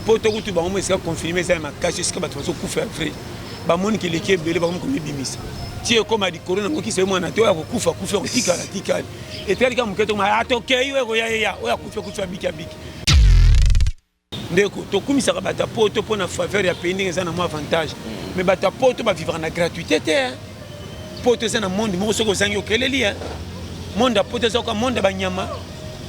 Pour tout le monde, c'est confirmé ça m'a caché ce que tu vas faire frère. Ba moni ki leki belé ba comme bimisa. Ti e comme a di corona ngo ki se mo na to ya kufa tika. Et tel ka muketo ma atoke yo ya o ya kufa biki. Ndeko to kumisa ba ta poto pona faveur ya pending eza na mo avantage. Mais ba ta poto ba vivre na gratuité te. Poto eza na monde mo soko zangi okeleli hein. Monde a poto eza ko monde ba nyama.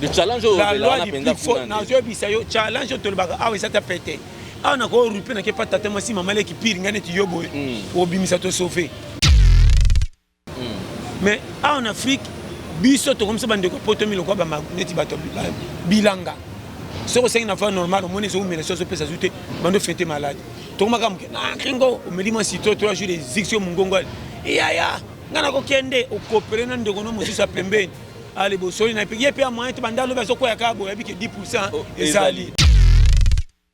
Le challenge au la loi du plus fort na zo bisa yo challenge to le baka ah oui ça t'a pété. Ah na ko rupe na ke pas tata masi mama le ki pire ngane ti yobo obimisa to sauver. Mais en Afrique biso to comme ça bande ko poto mi lokwa ba neti bato bilanga. Ce que c'est une affaire normale, on est au milieu de ce peut s'ajouter, bando fêter malade. To maka mke na kingo o melima sito 3 jours des exceptions mungongo. Ya ngana ko kende o coopérer na ndeko no mususa pembeni. Allez bosoli na pigi pe moyen to banda lo bazo ko ya kabo ya biki 10% ezali.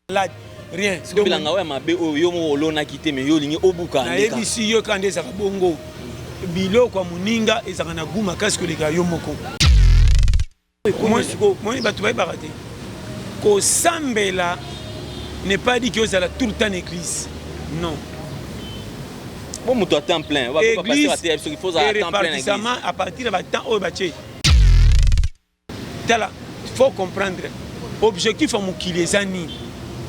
Malade. Rien. Donc bilanga wa mabe o yo mo olona kité mais yo lingi obuka ndeka. Na ebisi yo kande za bongo. Bilo kwa muninga ezaka na guma kasiko leka yo moko. Moi batu ba barate. Ko sambela n'est pas dit que vous allez tout le temps en église. Non. Bon muto à temps plein. On va pas passer à terre il faut à temps plein église. À partir de temps au baché. Il faut comprendre. Objectif à mukili ezani.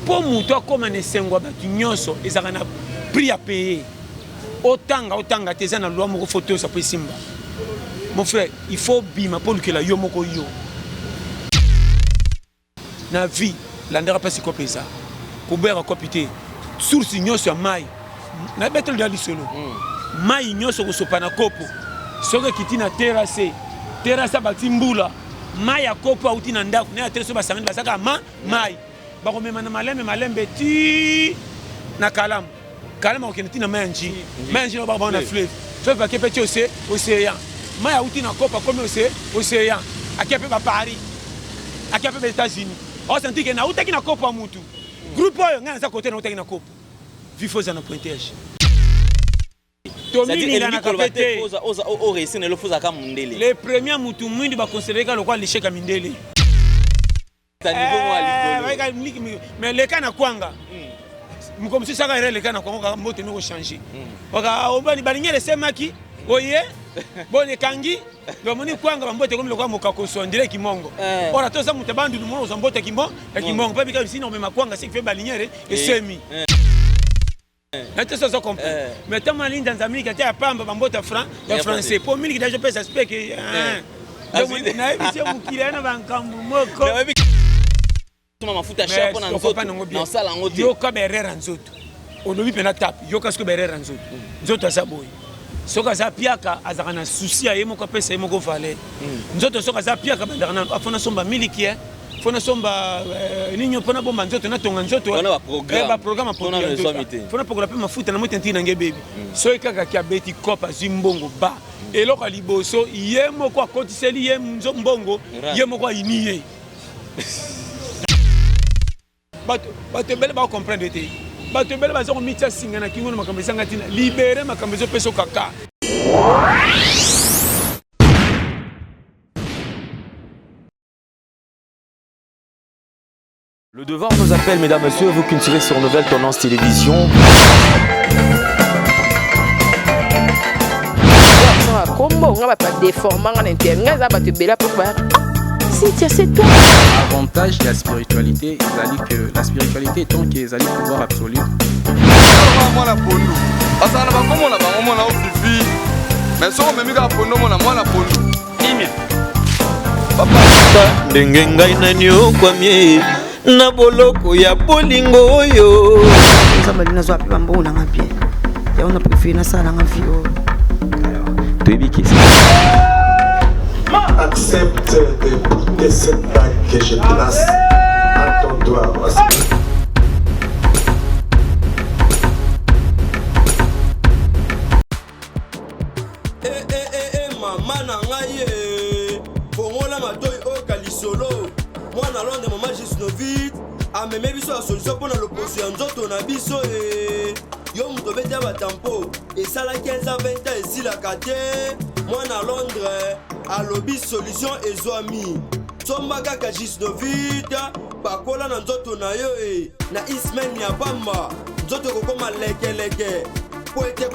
Pour muto comme un sengwa batu nyonso ezaka na prix à payer. Otanga teza na loi moko photo ça peut simba. Mon frère, il faut bima pour que la yo moko yo. Na vie, l'andera pas si copé ça. Koubera copité. Source nyonso ya mai. Na betel dali solo. Mai nyonso ko sopana kopo. Soke kitina terrasse. Terrasse batimbula. Mai ya kopo auti na ndako. Na terrasse ba samedi basaka mai. Ba ko mema na malembe ti na kalamu. Kalamu ko kitina mai nji. Mai nji ba ba na fleuve. Fleuve ba kepe ti océan. Mai auti na kopo comme océan. Akepe ba Paris. Akepe ba États-Unis. On senti que na utaki na kopo mutu. Groupe oyo ngana za côté na utaki na kopo. Vifo za na pointage. C'est-à-dire il na kapete o réussir ne le faut aka mundele. Les premiers mutu mwindi ba considérer ka lokwa lisheka mindele. Ta niveau moi likolo. Mais le kana kwanga. Mko msi saka ile kana kwanga moto no changer. Oka obani balingere semaki oye bone kangi domoni kwanga bambote comme le kwa mokakoso ndile kimongo ora toza mutabandu numo uzambote kimongo pa bika sino mema kwanga si fait baliniere et semi na tesa so comprendre mais tellement ligne dans Amérique ta pamba bambote franc ya français pour mili déjà pesa spec donc na ebisi mukile na bankambu moko tuma mafuta chapo na nzoto na sala ngote yo ka berera nzoto olobi pena tap yo kasko berera nzoto nzoto asaboy soka za piaka azaka na souci ya yemo ko pesa yemo ko valeur nzoto soka za piaka bandaka na afona somba miliki fona somba ninyo pona bomba nzoto na tonga nzoto ba programme fona programme mafuta na moto ntina nge baby so ikaka kia beti kopa zimbongo ba eloko liboso yemo ko akotiseli yemo mbongo yemo ko iniye bato bele ba comprendre te bato bele bazo mitya singa na kingo na makambo sanga tina libérer makambo zo peso kaka. Le devoir nous appelle, mesdames, messieurs, vous qui tirez sur Nouvelle Tendance Télévision. Avantage de la spiritualité, que la spiritualité est tant qu'ils allaient pouvoir absolu. ndenge ngai nani okwamie na boloko ya bolingo oyo nzambe nazo ape bambo na ngapie ya on a préféré na sala ngafio toyebiki accepte de cette bague que je place à ton doigt. Maman na ngai fongola matoi o kalisolo mwana londe mama Gisnovit ameme biso la solution pour l'opposition ya nzoto na biso yo muto bete batampo esala 15 à 20 ans esilaka te mwana Londres alobi solution ezwami somba kaka Gisnovit pakola na nzoto na yo na ismen ya bamba nzoto kokoma lekeleke pwete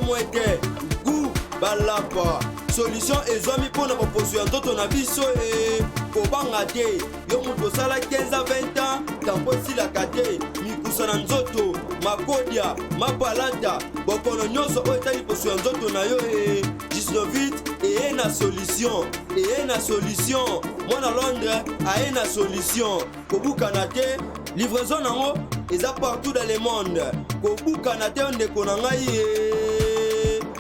mwete gu balapa solution ezwami mpona baposo ya nzoto na biso kobanga te yo moto osala 15 à 20 ans tampo esilaka te mikusa na nzoto makodia mapalata bokono nyonso oyo etali poso ya nzoto na yo gisnovit eye na solution mwana Londres aye na solution kobukana te livraison nango eza partout dans le monde kobukana te ndeko na ngai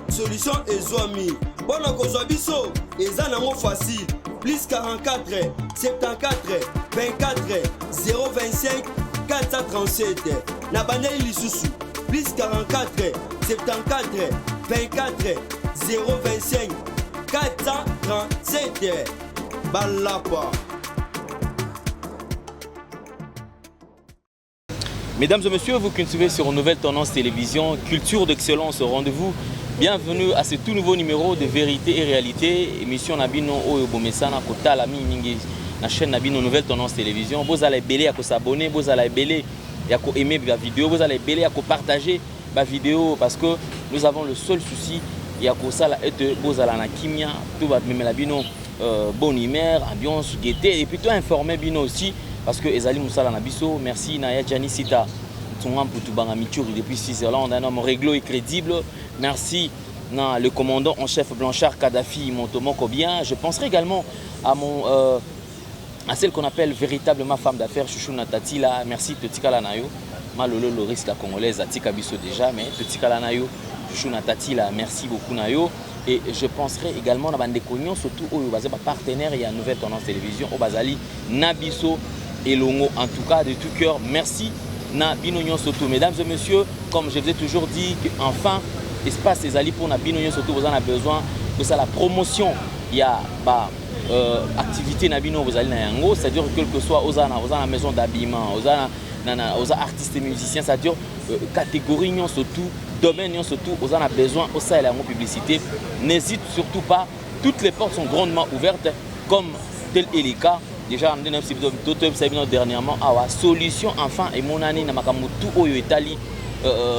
solution ezwami mpona kozwa biso eza nango facile plus 44 74 24 025 437 na bandeli lisusu plus 44 74 24 025 437 balapa. Mesdames et messieurs, vous qui nous suivez sur Nouvelle Tendance Télévision, culture d'excellence au rendez-vous. Bienvenue à ce tout nouveau numéro de Vérité et Réalité. Émission Nabino Oyo Bomesana Kota la Mingi, la chaîne Nabino Nouvelle Tendance Télévision. Vous allez belé à s'abonner, vous allez belé à aimer la vidéo, vous allez belé à partager la vidéo parce que nous avons le seul souci. Il y a ça là et vous allez na kimia, tout va même la bino bonne humeur, ambiance, gaieté et puis tout informer bino aussi parce que Ezali Moussala Nabiso, merci Naya Gianni Sita. Depuis 6 heures là, on a un homme réglo et crédible. Merci le commandant en chef Blanchard Kadhafi Montomoko bien. Je penserai également à celle qu'on appelle véritablement femme d'affaires Chouchou Natatila. Merci Totikala Nayo. Malolo Loris la congolaise Atika Biso déjà, mais Totikala Nayo Chouchou Natatila. Merci beaucoup Nayo. Et je penserai également à Bande Cognon, surtout au partenaire et à Nouvelle Tendance Télévision, au Bazali Nabiso et Longo. En tout cas, de tout cœur, merci. Nabino Soto. Mesdames et messieurs, comme je vous ai toujours dit, enfin, espace Ezali pour Nabino Soto, vous en avez besoin de ça, la promotion. Il y a activité Nabino, vous allez Nayango, c'est-à-dire quel que soit aux la maison d'habillement, aux artistes et musiciens, c'est-à-dire catégorie surtout, domaine surtout, vous en avez besoin, au ça et la publicité. N'hésite surtout pas, toutes les portes sont grandement ouvertes, comme tel est le cas. Déjà, dernièrement, solution enfin et mon année, Namakamoutou, Oyo Italie,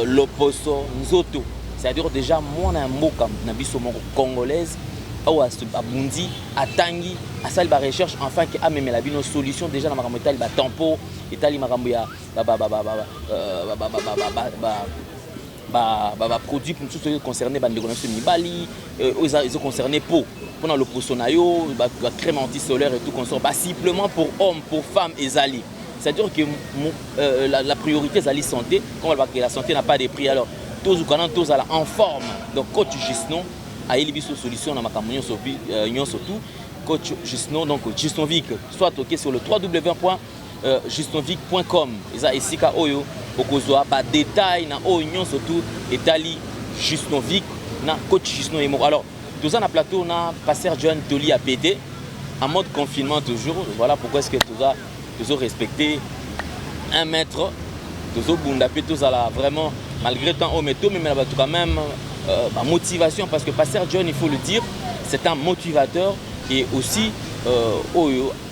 l'Oposo, Nzoto. C'est-à-dire déjà, moi, un mot comme Nabiso congolaise, à Bundi, à Tangi, à salle de recherche, enfin, qui a même la bino solution. Déjà, Namakamou Italie, Tampo, Italie, Makamouya, produits pour tous ceux concernés, Nibali, ils sont concernés pour le poissonayo, la crème anti-solaire et tout consort, simplement pour hommes, pour femmes et zali. C'est-à-dire que la priorité c'est la santé, comme la santé n'a pas de prix, alors tous en forme. Donc coach Gisnon a élevé cette solution dans ma campagne surtout coach Gisnon, donc Gisnovic, soit ok sur le www.gisnovic.com. Et ça ici ka oyo okozwa ba détail na oyo surtout Italie Gisnovic na coach Gisnon et alors tout ça, on a plateau, on a passé John Toli à péter, en mode confinement toujours. Voilà pourquoi est-ce que tout ça, toujours respecté 1 mètre, toujours bundapé, tout ça là, vraiment, malgré tant haut métaux, mais quand même, motivation, parce que passer John, il faut le dire, c'est un motivateur et aussi,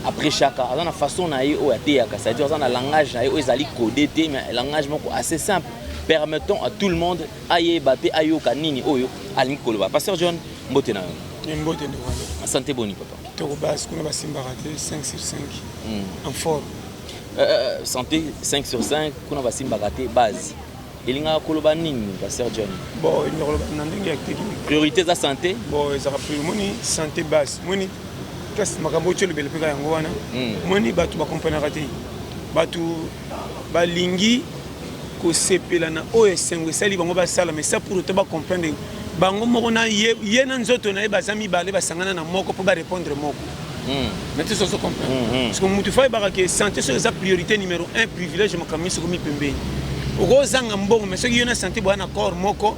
après chacun, dans la façon, c'est-à-dire dans le langage, ils allaient coder, mais un langage assez simple, permettant à tout le monde, aïe, baté, aïe, kanini, oyo, alim koloba. Pasteur John, mbote na yo. Mbote na yo. Santé boni papa. Toko base kuna basimbarate 5 sur 5 en forme. Santé 5 sur 5 kuna basimbarate base. Elinga koloba nini Pasteur John? Bon, il y a un ndenge activité. Priorité de la santé? Bon, ça rappelle moni santé base. Moni qu'est-ce makambo tsholo bele peka yango wana. Moni batu ba comprendre raté. Batu ba lingi ko sepela na OSM sali bango ba sala mais ça pour te ba comprendre bango moko na ye na nzoto na bazami bale basangana na moko pour ba répondre moko. Mais tu sais ce comprendre. Parce que mutu fa ba que santé c'est la priorité numéro 1 privilège makamisi ko mi pembeni. Okozanga mbongo mais ce qui na santé ba na corps moko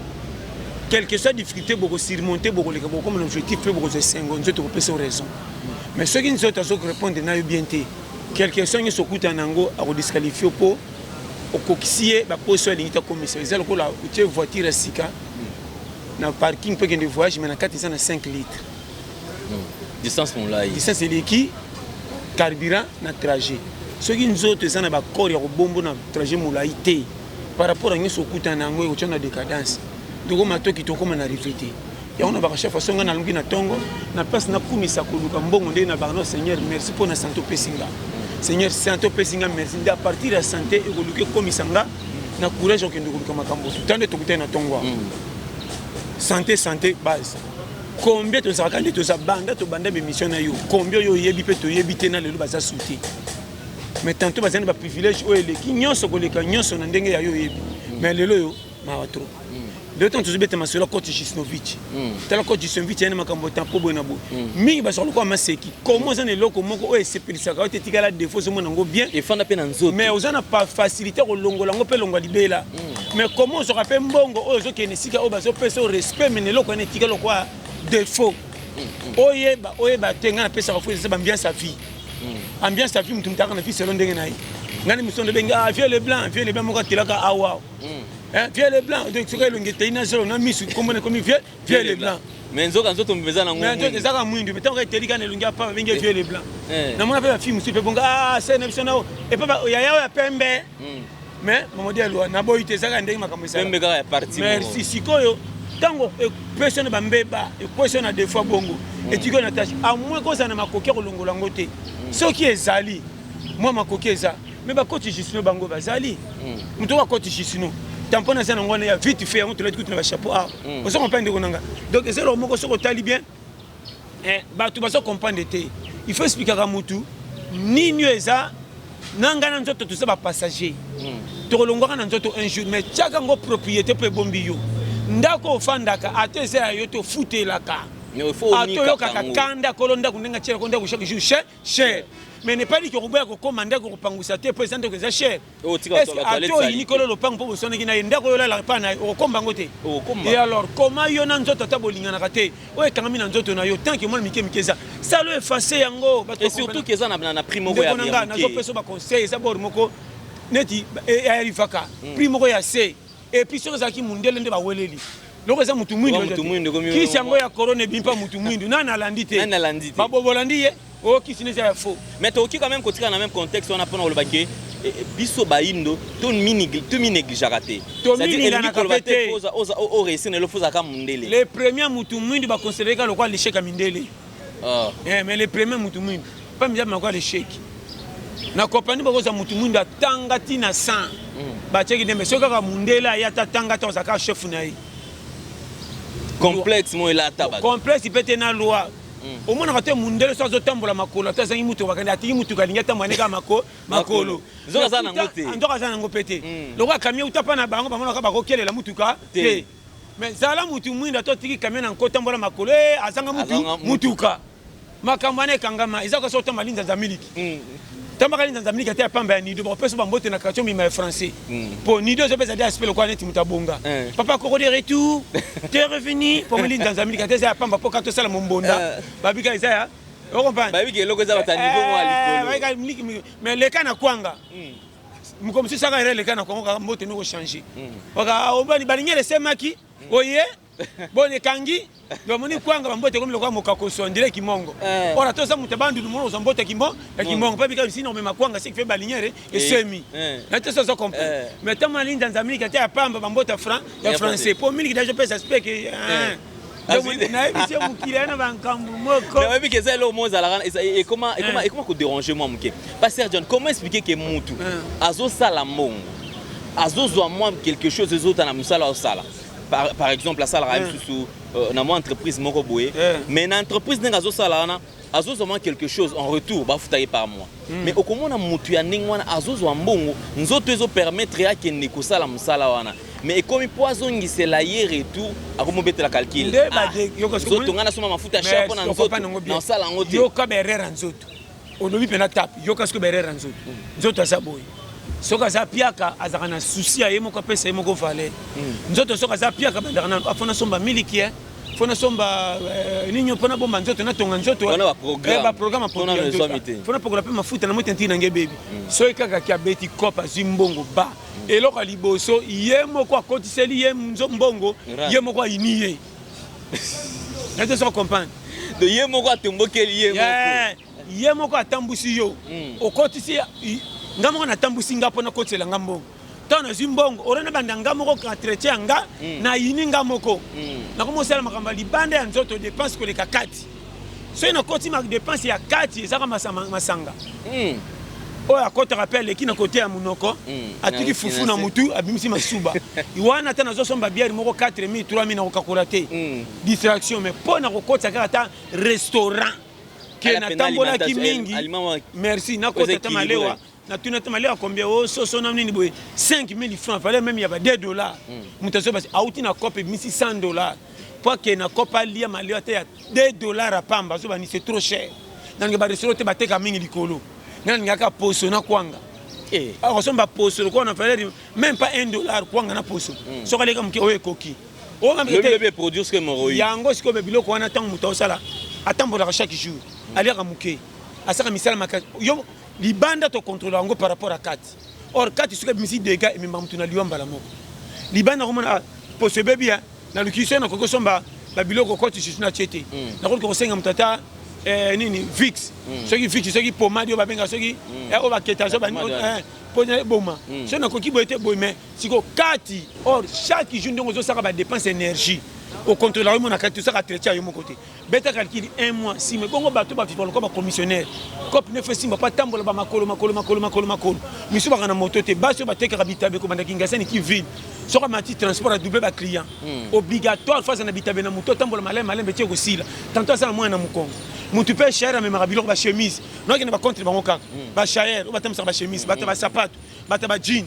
quelle que soit difficulté beaucoup surmonter beaucoup les comme l'objectif fait beaucoup de 5 nzoto ko pesa raison. Mais ce qui nzoto zo répondre na yo bien té quel que soit nyoso kuta nango a disqualifier pour au coxier ba poso limite commission ils ont la voiture sika na parking peut que de voyage mais na 4 5 litres distance mon là distance c'est qui carburant na trajet soki nzoto eza na bakore ya kobombo na trajet molai te par rapport à nyonso okutana yango ekotya na décadence tokóma toki tokóma na rivete yango na bakachef façon nga nalongi na ntongo na place nakumisa koluka mbongo ndenge na bakano seigneur merci mpo na santé opesi nga seigneur santé opesi nga merci nde a partir ya santé ekoluki ekomisa nga na courage okende koluka makambo tuta nde tokutani na ntongo awa santé base combien tozalaka nde toza banda tobanda bémission na yo combien oyo oyebi mpe toyebi te na lelo baza suti mais tantôt bazali na baprivilège oyo eleki nyonso koleka nyonso na ndenge ya yo oyebi mais lelo oyo mawa trop lelo ntango tozobeta masolo coach Gisnovic tala coach Gisnovic ayana makambo tampo boye na boye mingi basoka lokola maseki komo oza na eloko moko oyo esepelisaka oyo te etikala défaut ozomona yango bien efanda mpe na nzoto mais oza na facilité kolongola yango mpe longwa libela mais komo ozoka mpe mbongo oyo ozokende esika oyo bazopesa o respect mais na eloko wana etikala lokola défaut oyeba te ngai napesaka fo eza baambiance ya vie ambiance ya vie mutu mutaka na vie selo ndenge na ye ngai misondo bengi vieux le blanc moko atelaka awa vieux le blanc donc soki elongi etei na zelo na misu kombona komi vieux le blanc mais nzoka nzoto mpeza nango nzoto ezaka mwindu mais ntango eteli kana elongi apa babengi vieux le blanc namona mpe bafille mosusu mpe bonga se na biso nao epe yaya oyo ya pembe mais mamodi alwa naboyi te ezaka ndenge makambo pembe kaka ya parti merci sikoyo ntango ekwesi na bambeba ekwesi na deux fois bongo etiki na tâche à moins kozala na makoki ya kolongola yango te soki ezali mwa makoki eza me bakoti Gisno bango bazali moto akoti Gisno tampo na zana ngwana ya vite fait yango tolati kutu na bachapeau a ozo comprendre ndeko nanga donc ezelo moko soko tali bien bato bazo comprendre te il faut expliquer ka mutu nini eza nanga na nzoto tusa ba passager tokolongwaka na nzoto un jour mais tiaka ngo propriété pe bombi yo ndako ofandaka ate eza ya yo tofutelaka atoyokaka kanda kolonda kundenga tiela konda ku chaque jour cher mais n'est pas dit que Robert comme ndako kopangwisa te président de eza cher atoyini kololo lopango mpo bosonaki na ye ndako yo la pa na okombango te et alors comment yo na nzoto ata bolinganaka te oyo ekangami na nzoto na yo tant que mwana mike eza salo efface yango et surtout que eza na prix moko ya bien nazopesa baconseil eza bor moko neti eyarivaka prix moko ya se et puis soki ezalaki mundele nde baweleli loko eza mutu mwindu kisi yango ya corona ebimpa mutu mwindu nani alandi te babolandi ye oyo kisi neza ya faux mais tokoki quand même kotika na même contexte wana mpona koloba ke biso bayindo tominégligeaka te c'est-à-dire te oreusir na elo fozalaka mundele le premier mutu mwindu baconsidereka lokola l'échec ya mindele mais le premier mutu mwindu pa mizabi nakola l'échec na kompani bakoza mutu mwindu atanga tina 100 batiaki dembe soki kaka mundele aye atatanga te ozalaka chef na ye complexe mo elata bato complexe pete na loi omonaka te mundele so azotambola makolo ata azangi mutuka bakandi atiki mutuka alingi atambola ndeka makolo nzoka aza nango te nzoka aza nango pe te lokola kamio uta mpa na bango bamonaka bakokelela mutuka te mais zala mutu mwindu ato atiki kamio na nko tambola makolo azanga mutuka makambo wana ekangama eza koso otamba linzanza miliki tambaka linzanza miliki ate ya pamba ya nido bakopesa bambote na quartier mima ya français po nido ezopesa de aspect lokola neti mutu abonga papa koko de retour te revenu po mo linzanza miliki ate eza ya pamba po kaka tosala mombonda babika eza ya okomprendre babika eloko eza bata niveau mo ya likolo mais leka na kwanga mokomosusu saka ere leka na kwanga kaka mbote noko changer oka obani balingi elesemaki oye bon ekangi domoni kwanga bambote komi lokola mokako sondile kimongo ora toza mutu bandulu mono ozombote kimongo pa bika sino omema kwanga siki fe baliniere esemi na te sozo comprendre mais tamo alinda nzamiliki ate ya pamba bambote ya français po miliki dajo pesa speke nayebisie mokili ayana bankambu moko nayebi ke eza eloko mo ezalaka ekoma kodérange mwa moke Pasteur John comment expliquer ke mutu azosala mbongo azozwa mwa quelque chose ezota na mosala osala par exemple la salle sous na moi entreprise moko boye mais na entreprise ndenge azosala wana azozwa quelque chose en retour bafutaye par mois mais okomona mutu ya ndenge wana azozwa mbongo nzoto ezo permettre akende kosala mosala wana mais ekomi po azongisela ye retour akomobetela calcul nzoto nga nasoma mafuta cher mpona nzoto nasala yango te yoka berera nzoto olobi mpena tape yoka siko berera nzoto nzoto aza boye soki aza piaka azalaka na susi ya ye moko apesa ye moko valer nzoto soki aza piaka bandaka na afona somba miliki fona somba nini mpona bomba nzoto natonga nzoto baprogramme fona pokola mpe mafuta na moi tentiki nange bebi soki kaka ki abeti cope azwi mbongo ba eloko ya liboso ye moko akotiseli ye mbongo ye moko ayini ye Est-ce que vous comprenez? De Yemoko à Tumbokel Yemoko. Yemoko à Tambusi yo. Au côté ici, Ngamoko na Tambusi nga pona côté la Ngambo. Tant Zimbongo, orana banda Ngamoko entretien nga na yini Ngamoko. Na commencé à makamba libanda ya nzoto dépense ko le kakati. So ina côté ma dépense ya kati ezaka masanga. Oh à côté rappelle qui na côté ya munoko atiki fufu na mutu abimisi masuba iwana tana zo somba bière moko 4000 3000 na kokakolate distraction mais pour na kokota kaka restaurant que na tambola ki mingi merci na côté tamalewa na tuna tamalewa combien oh so na nini boy 5000 francs fallait même il y avait $2 mutaso basi auti na kope bimisi $100 pour que na kopa lia malewa te ya $2 à pamba so bani c'est trop cher dans ba restaurant te bateka mingi likolo. Nan ngaka poso na kwanga alors somba poso ko na fallait même pas $1 kwanga na poso so kale kam ki oye koki o ngam le bébé produire ce que moro yango siko be biloko wana tangu muto sala atambola chaque jour ali ka muke asaka misala maka yo libanda to contrôler ngo par rapport à 4 or 4 siko misi dega et memba mutuna liwamba la moko libanda ko mona poso bébé na lukisho na koko somba ba biloko ko tu na chete na ko senga mutata nini Vix soki Vix soki pomade yo babenga soki o ba keta so ba pona boma so na koki boete boime siko kati or chaque jour ndongo zo saka ba dépense énergie au contrôle yo mona kati saka traiter yo mon côté beta calcul 1 mois si mais bongo bato ba fifolo ko ba commissionnaire cop ne fait si pas tambola ba makolo miso ba kana moto te baso ba teka bitabe ko bandaki ngasani ki ville so ka mati transport à doubler ba client obligatoire face na bitabe na moto tambola malem beti ko sila tantôt ça moi na mukongo mutu pe cher mais marabilo ba chemise non qui ne ba contre bango ka ba cher ou ba tamsa ba chemise ba ta ba sapato ba ta ba jean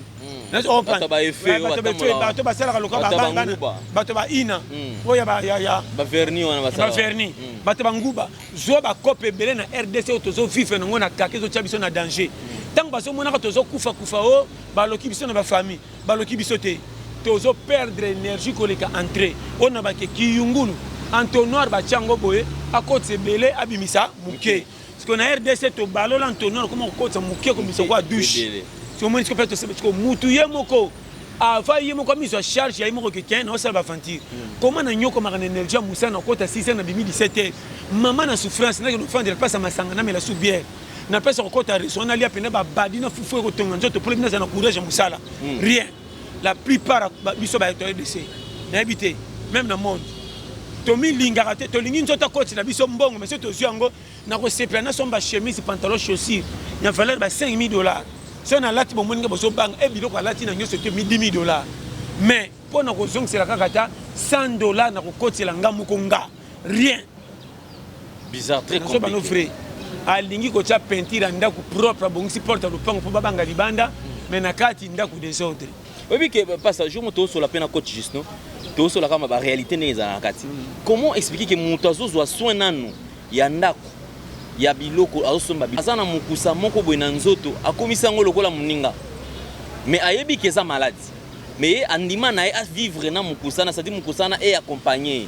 na so ba ba effet ba ta ba sala ka loka ba ta ba ina oya ba ya ba verni wana ba sala ba verni ba ta ba nguba zo ba kope belé na RDC otozo vivre ngo na kakezo chabiso na danger tant ba so mona ka tozo kufa o ba loki biso na ba famille ba loki biso te tozo perdre énergie ko leka entrer on ba ke kiyungulu entonnoir ba chango boye à côté belé abimisa muke parce qu'on a RDC to balo l'entonnoir comment on côté muke comme ça quoi douche si on m'a dit que peut-être c'est que mutuye moko avant yemoko mise en charge ya yemoko que tiens non ça va fantir comment na nyoko ma énergie musa na côté 6 na 2017 maman na souffrance na que nous fendre pas ça masanga na mais la soubière na pesa ko côté on ali apena ba badi na fufu ko tonga nzoto pour na courage musala rien la plupart biso ba RDC na habité même dans monde Tomi lingaraté to lingi nzota coach na biso mbongo mais c'est to yango na ko sepla na somba chemise pantalon chaussures il fallait ba $5000 si on a lati bon moninga boso bang e biloko lati na nyoso te $10,000 mais pour na ko zong c'est la kakata $100 na ko coach la ngamu ko nga rien bizarre très compliqué alingi ko cha peinture ndako propre bon si porte lupango po babanga libanda mais na kati ndako désordre oui que passage moto sur la peine coach juste non to so la kama ba réalité neza kati comment expliquer que mutazo zo soin nanu ya ndako ya biloko azosomba azana mukusa moko boye na nzoto akomisa ngo lokola muninga mais ayebi que ça maladie mais andima na a vivre na mukusa na sadi mukusa na et accompagner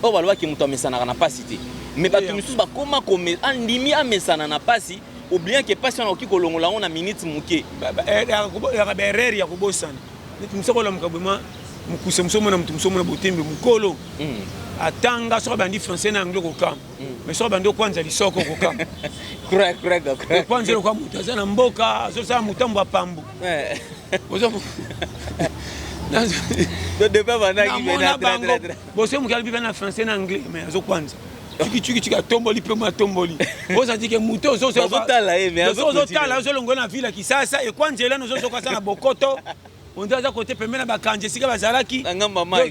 o balwa ke muto amesana na pasité mais ba tumisus ba koma comme andimi amesana na pasi oubliant que passion oki kolongola on na minute muke ya berere ya kubosana nitumsokola mukabuma mukuse musomona mutu musomona botembe mukolo atanga so bandi français na anglais ko kam mais so bandi kwanza lisoko ko kam correct kwanza ko mutu azana mboka so sa mutambo apambu bozo de pas vanaki bena très bozo mukali bibana français na anglais mais azo kwanza chiki tomboli pe mo tomboli boza dike mutu ozo tala mais ozo tala ozo longo na ville kisasa e kwanza elano ozo kwa sana bokoto on doit à côté pemena ba kanje sika bazalaki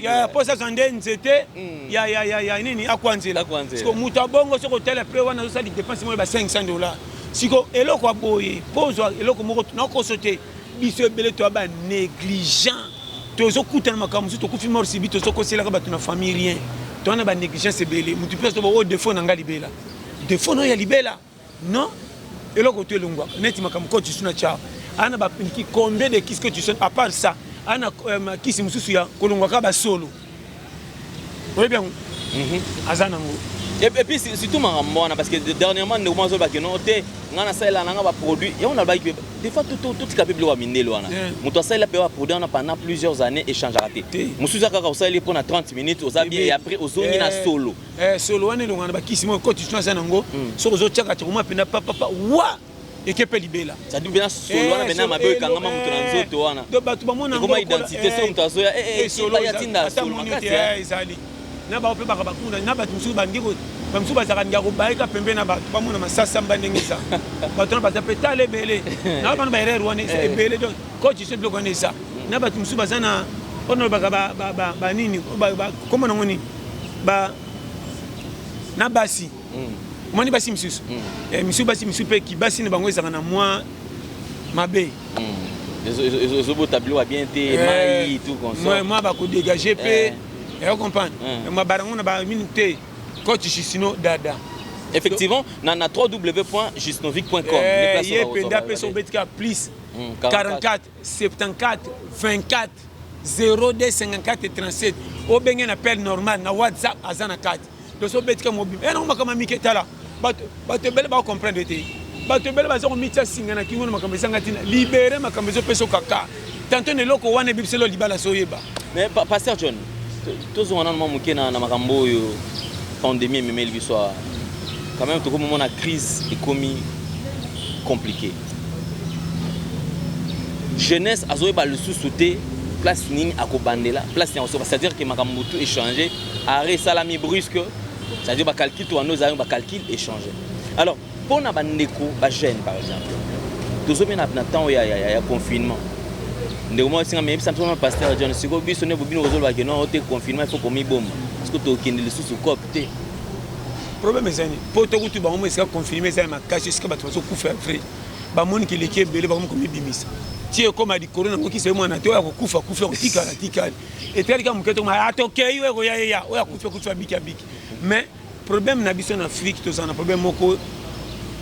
ya posa sande nzete ya nini akwanzela siko muta bongo soko tele pre wana so sa dépense mo ba $500 siko eloko aboye pozo eloko moko na ko sauter biso belé to ba négligent to zo kutana makamusu to kufi mort sibito so ko sela ka ba tuna famille rien to na ba négligence belé mutu place to ba o défaut na ngali bela défaut no ya libela non eloko to elongwa neti makamuko tsuna cha ana ba pinki combien de qu'est-ce que tu sens à part ça ana kisi mususu ya kolongwa ka ba solo oui bien azana ngo Et puis surtout marambona parce que dernièrement nous avons que non té ngana sala nga ba produit et on a ba des fois tout capable wa minelo wana muto sala pe wa produit on a pendant plusieurs années échange raté musuza kaka osali pour 30 minutes osabi et après ozoni na solo solo wana lo ngana ba kisimo ko tu tuna nango so ozo tchaka tu ma pena papa wa ekepe libela ça dit bien solo wana bena mabe kanga ma muto na nzoto wana do batu ba mona ngo comme identité so muto azoya solo ya tinda solo makati ezali na ba ope ba bakunda na batu musu bandiko bamsu bazaka ngako baika pembe na batu bamona masasa mbandengisa batu na bazape tale bele na bana ba erreur wana ebele donc coach se bloque wana ça na batu musu bazana ono baka ba nini ba comment na ngoni ba na basi moni basi misusu misu basi misu pe ki basi ne bango ezaka na moi mabe les autres tableaux a bien été maï tout comme ça moi ba ko dégager pe et comprendre ma barango na ba minute coach Jusino dada effectivement na www.justnovic.com les places sur betka plus 44 74 24 02 54 37 au bengen appel normal na WhatsApp azana 4 donc so betka mobile et non makama miketala bato bele ba comprendre te bato bele ba zo mitsa singa na kingo makambe sanga tina libérer makambe zo peso kaka tantôt ne loko wana bibselo libala soyeba mais pasteur John tous on a manqué na makambo yo pandémie mais il soit quand même tout comme on a crise économique compliquée jeunesse azoeba le sous-souté place nini akobandela place nyonso c'est-à-dire que makambo tout échanger arrêt salami brusque c'est-à-dire ba calcul tout nos ayo ba calcul échanger alors pour na bandeko ba jeune par exemple tous bien na temps ya confinement ndeko mo singa mais ça tout pasteur John siko biso ne bobino ozolo ba que non te confinement il faut comme bombe parce que to kende le sous-cop te problème ezani po to kutu ba mo esika confirmer ça ma cache esika ba to kufa frère ba moni ki l'équipe belé ba ko bimisa tie comme di corona mo ki se mo na te o kufa tikala et tel ka mo keto ma atokei we go ya o ya kufa biki mais problème na biso na Afrique to ça na problème moko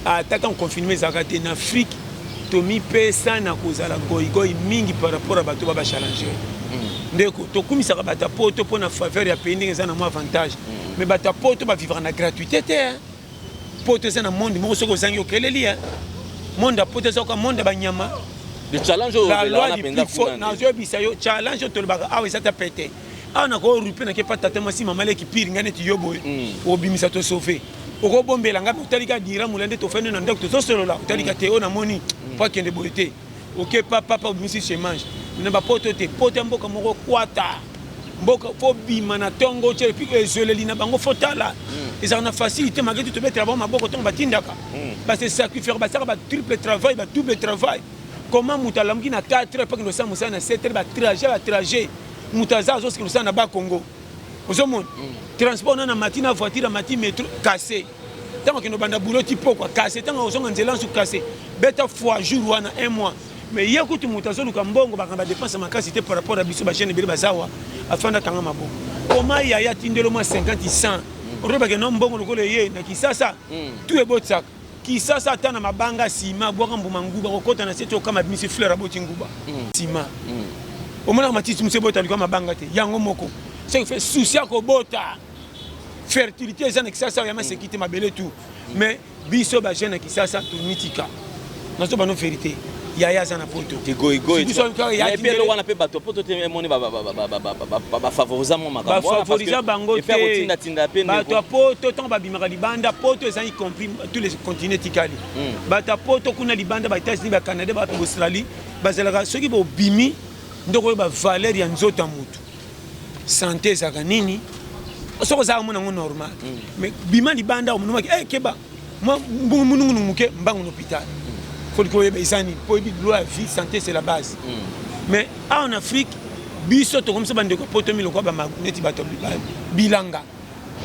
attaquer en confirmer ça ka te na Afrique to mi pesa na kozala goigoi mingi par rapport à bato ba challenger ndeko to kumisa ka bata poto pona faveur ya pays ndenge za na mo avantage mais bata poto ba vivre na gratuité te poto za na monde mo soko zangi okeleli monde a poto za ko monde ba nyama le challenge la loi du plus fort na zo bisayo challenge to le ba ah oui ça t'a pété ah na ko rupe na ke pas tata masi mama le ki pire ngane ti yoboy obimisa to sauver oko bombela nga utalika dira mulende to fene na ndako to solola utalika te ona moni pas kende boité OK papa obimisi chez mange na ba poto te poto mboka moko kwata mboka fo bima na tongo che puis ezeleli na bango fotala ils ont facilité malgré tout mettre avant maboko tongo batindaka ba se sacrifier ba ça ba triple travail ba double travail comment mutala mki na 4 heures pas que nous sommes na 7 heures ba trajet mutaza zo ce na ba Congo ozomon transport na matina voiture matin métro cassé tant que no banda boulot tipo quoi cassé tant ozonga nzela su cassé beta fois jour wana 1 mois mais il y a que tu mutazo luka mbongo ba dépense makasi par rapport à biso ba chaîne bele bazawa afanda tanga maboko comment il y a tindelo mo 50 100 roba ke no mbongo lokole ye na kisasa tout est botsak kisasa tana mabanga sima bwaka mbuma nguba kokota na seto kama bimisi fleur aboti nguba sima omona matiti musebota liko mabanga te yango moko c'est fait souci ko bota fertilité za na kisasa ya masekité mabele tout mais biso ba jeune kisasa to mitika nazo ba no vérité yaya za na poto goy et puis le wana pe bato poto te moni ba favoriser mon makambo ba favoriser bango te faire tinda pe bato poto tant ba bimaka libanda poto za y compris tous les continents tikali bato poto kuna libanda ba États-Unis ba Canada ba Australie bazalaka soki bo bimi ndoko ba valeur ya nzota mutu santé za kanini soko za mona normal mais bima libanda omuntu maki keba moi munungu muke mbangu hôpital faut que les isani pour la vie santé c'est la base mais en Afrique biso to comme ça bande ko poto mi lo ko ba magneti bato bilanga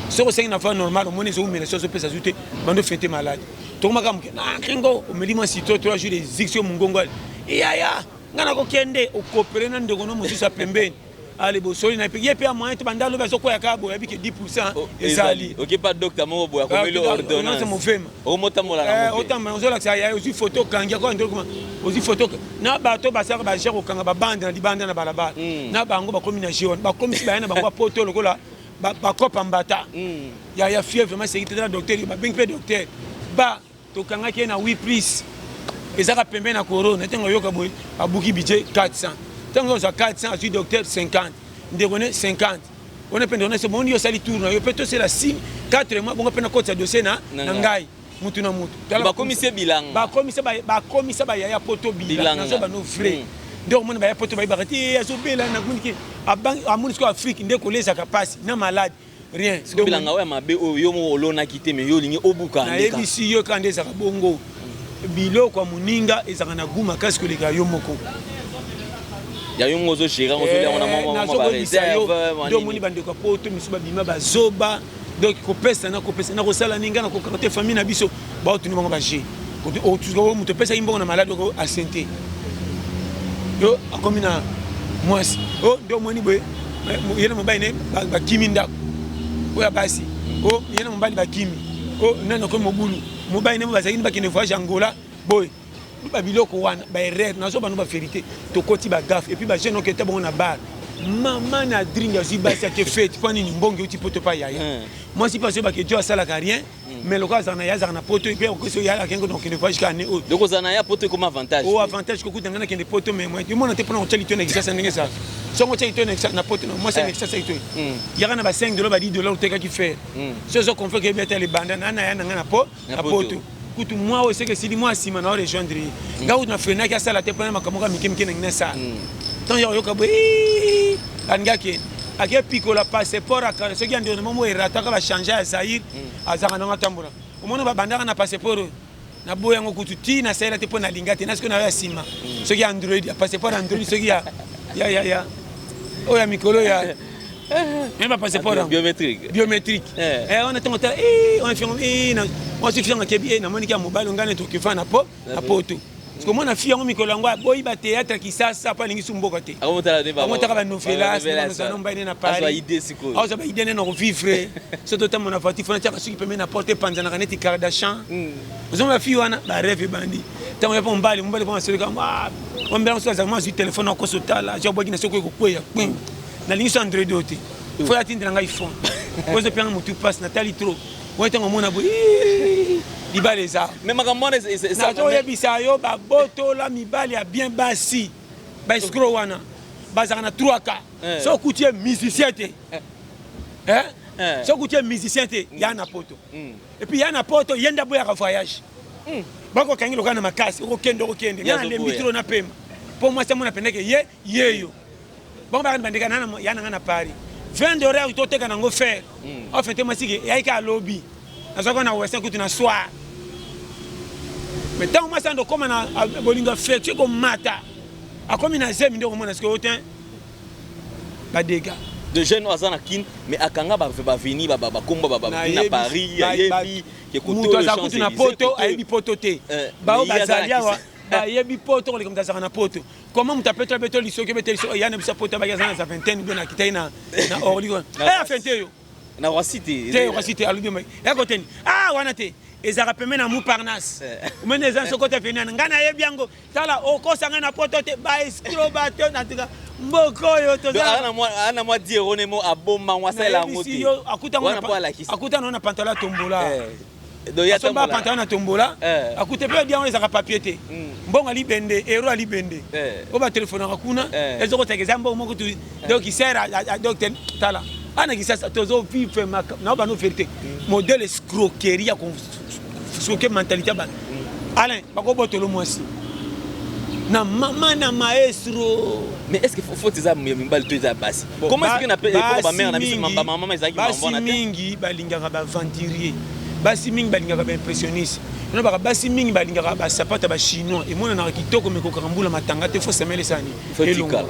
soko c'est une fois normal on mone zo mais les choses peut s'ajouter bande fêter malade to maka muke na kingo o melima sito 3 jours des ictions mungongo ya ngana ko kende o coopérer na ndeko no mususa pembeni allez bosoli na pe yepe moyen to bandalo bazo ko yakabo yabike 10% ezali OK pas docteur mo boya comme le ordonnance non c'est o motamola na mo autant mais on ça ya aussi photo kanga ko ndoko aussi photo na bato basaka ba gère ko kanga ba bande na libanda na balabala na bango ba komi na jion ba komi ba na bango poto lokola bakopa mbata ya fièvre vraiment c'est que docteur babengi pe docteur ba tokangaki na 8 prise ezaka pembe na corona ntango yoka boy abuki budget 400 ntango za 400 azui docteur 50 ndekone 50 on est pendant ce bon yo sali tourna yo peut c'est la 4 mois bon pena côté dossier na ngai mutu na mutu ba commissaire bilang ba commissaire ba ya poto bilang na so ba no frais donc mon ba poto ba barati azobela na kuniki abang ko Afrique ndeko lesa kapasi na malade rien donc bilanga wa mabe yo mo olona kité mais yo lingi obuka ndeka na ebisi yo kande za bongo biloko muninga ezaka na guma kasi koleka yo moko ya yo ngozo gérer ngozo ya on a maman ba réserve donc moni bandeko poto misuba bima bazoba donc kopesa na kosala ninga na kokarte famille na biso ba otuni bango ba G o tuzo muto pesa imbongo na malade ko asente yo akomi na mwasi o donc moni boye yena mobali ne ba kimi ndako oya basi o yena mobali ba kimi o nana ko mobulu mobali ne bazaki ba kene voyage Angola boy ba biloko wana ba erreur na so ba no ba vérité to koti ba gaffe et puis ba jeune qui était bon na bar maman na drink ya zibasi ya fête pani ni mbonge uti poto pa yaya moi si parce que Dieu sala rien mais le cas na ya za na poto et puis ko so yala kengo donc ne voyage ka ne o donc za ya poto comme avantage o avantage ko kutanga na kende poto mais moi mo na te prendre chali to na exercice ndenge ça so mo chali to na exercice na poto moi c'est exercice to ya na ba 5 $, ba 10 $, te ka ki faire so so qu'on fait que bien les bandana na ya na poto kutu moi aussi que si moi si mana rejoindre ngaou na frena ki sala te prendre makamoka mikimiki na ngesa tant yo ka boy angaki ake piko la passeport aka ce qui andi na momo erata ka ba changer à Zaïre azaka na ngatambula omona ba bandaka na passeport na boya ngo kutu ti na sala te pona lingate na ce que na ya sima ce qui Android passeport Android ce qui ya oya mikolo ya même pas passeport biométrique on attend on fait on se fait en kebi na monika mobile ngane to kifana po na poto parce que moi na fille ngo mikolo ngo boyi ba théâtre ki sasa pa lingi sumboka te amotaka ba novelas na nomba ina na Paris azo idée siko azo ba idée na vivre surtout tant mon afatif fana taka suki pemena porter panzana kaneti Kardashian vous ma fille wana ba rêve bandi tant ya pombali mbali bon c'est comme on bien so azama sur téléphone ko sotala je boki na soko ko kweya na lingi so Android oti faut atteindre nga iPhone vous de prendre mutu passe Nathalie trop ouais tant mon abo libali za mais makambo c'est ça to yebisa yo ba boto la mibali ya bien basi ba escrow wana bazaka na 3K so kutie musicien te so kutie musicien te ya na poto et puis ya na poto yenda boya ka voyage bako kangi lokana makasi okende ngana le mitro na pema pour moi c'est mon apendeke yeyo bon ba bandika na ya na Paris 20 $ utoteka nango faire en fait moi siki yaika lobby nazoko na western kutu na soir mais tant moi ça ndo comme na bolinga fait tu comme mata akomi na zemi ndo komona ce que autant ba dégâts de jeunes azana kin mais akanga ba venir ba komba ba na Paris yebi ke kutu za kutu na poto ayebi poto te ba bazalia wa ba yebi poto comme ça na poto comment mu tapeto beto liso ke beto liso yana bisa poto ba yazana za vingtaine bien akita na orligo afente yo na wasite te wasite alubi mai yakoteni wana te ezaka pembe na Montparnasse omene eza soko te fena ngana yebi yango tala okosanga na poto te ba escroc ba te na tika mboko yo to ana moi dire on mo aboma moi ça la ngoti akuta na pantalon tombola do ya tombola pantalon na tombola akute pe bien ezaka papier te mbongo ali bende euro ali bende o ba téléphone akuna ezoko tegeza mbongo moko tu donc il sert à docteur tala ana ki sasa tozo vivre na ba no vérité modèle escroquerie ya escroquerie mentalité ba Alain bako botolo mwasi na mama na maestro mais est-ce qu'il faut tes amis mbali to za basi comment est-ce qu'on appelle pour ba mère na biso maman ezaki mbona mingi balingaka ba venturier basi mingi balingaka ba impressionniste no ba basi mingi balingaka ba sapata ba chinois et mona na kitoko meko karambula matanga te faut semele sani elonga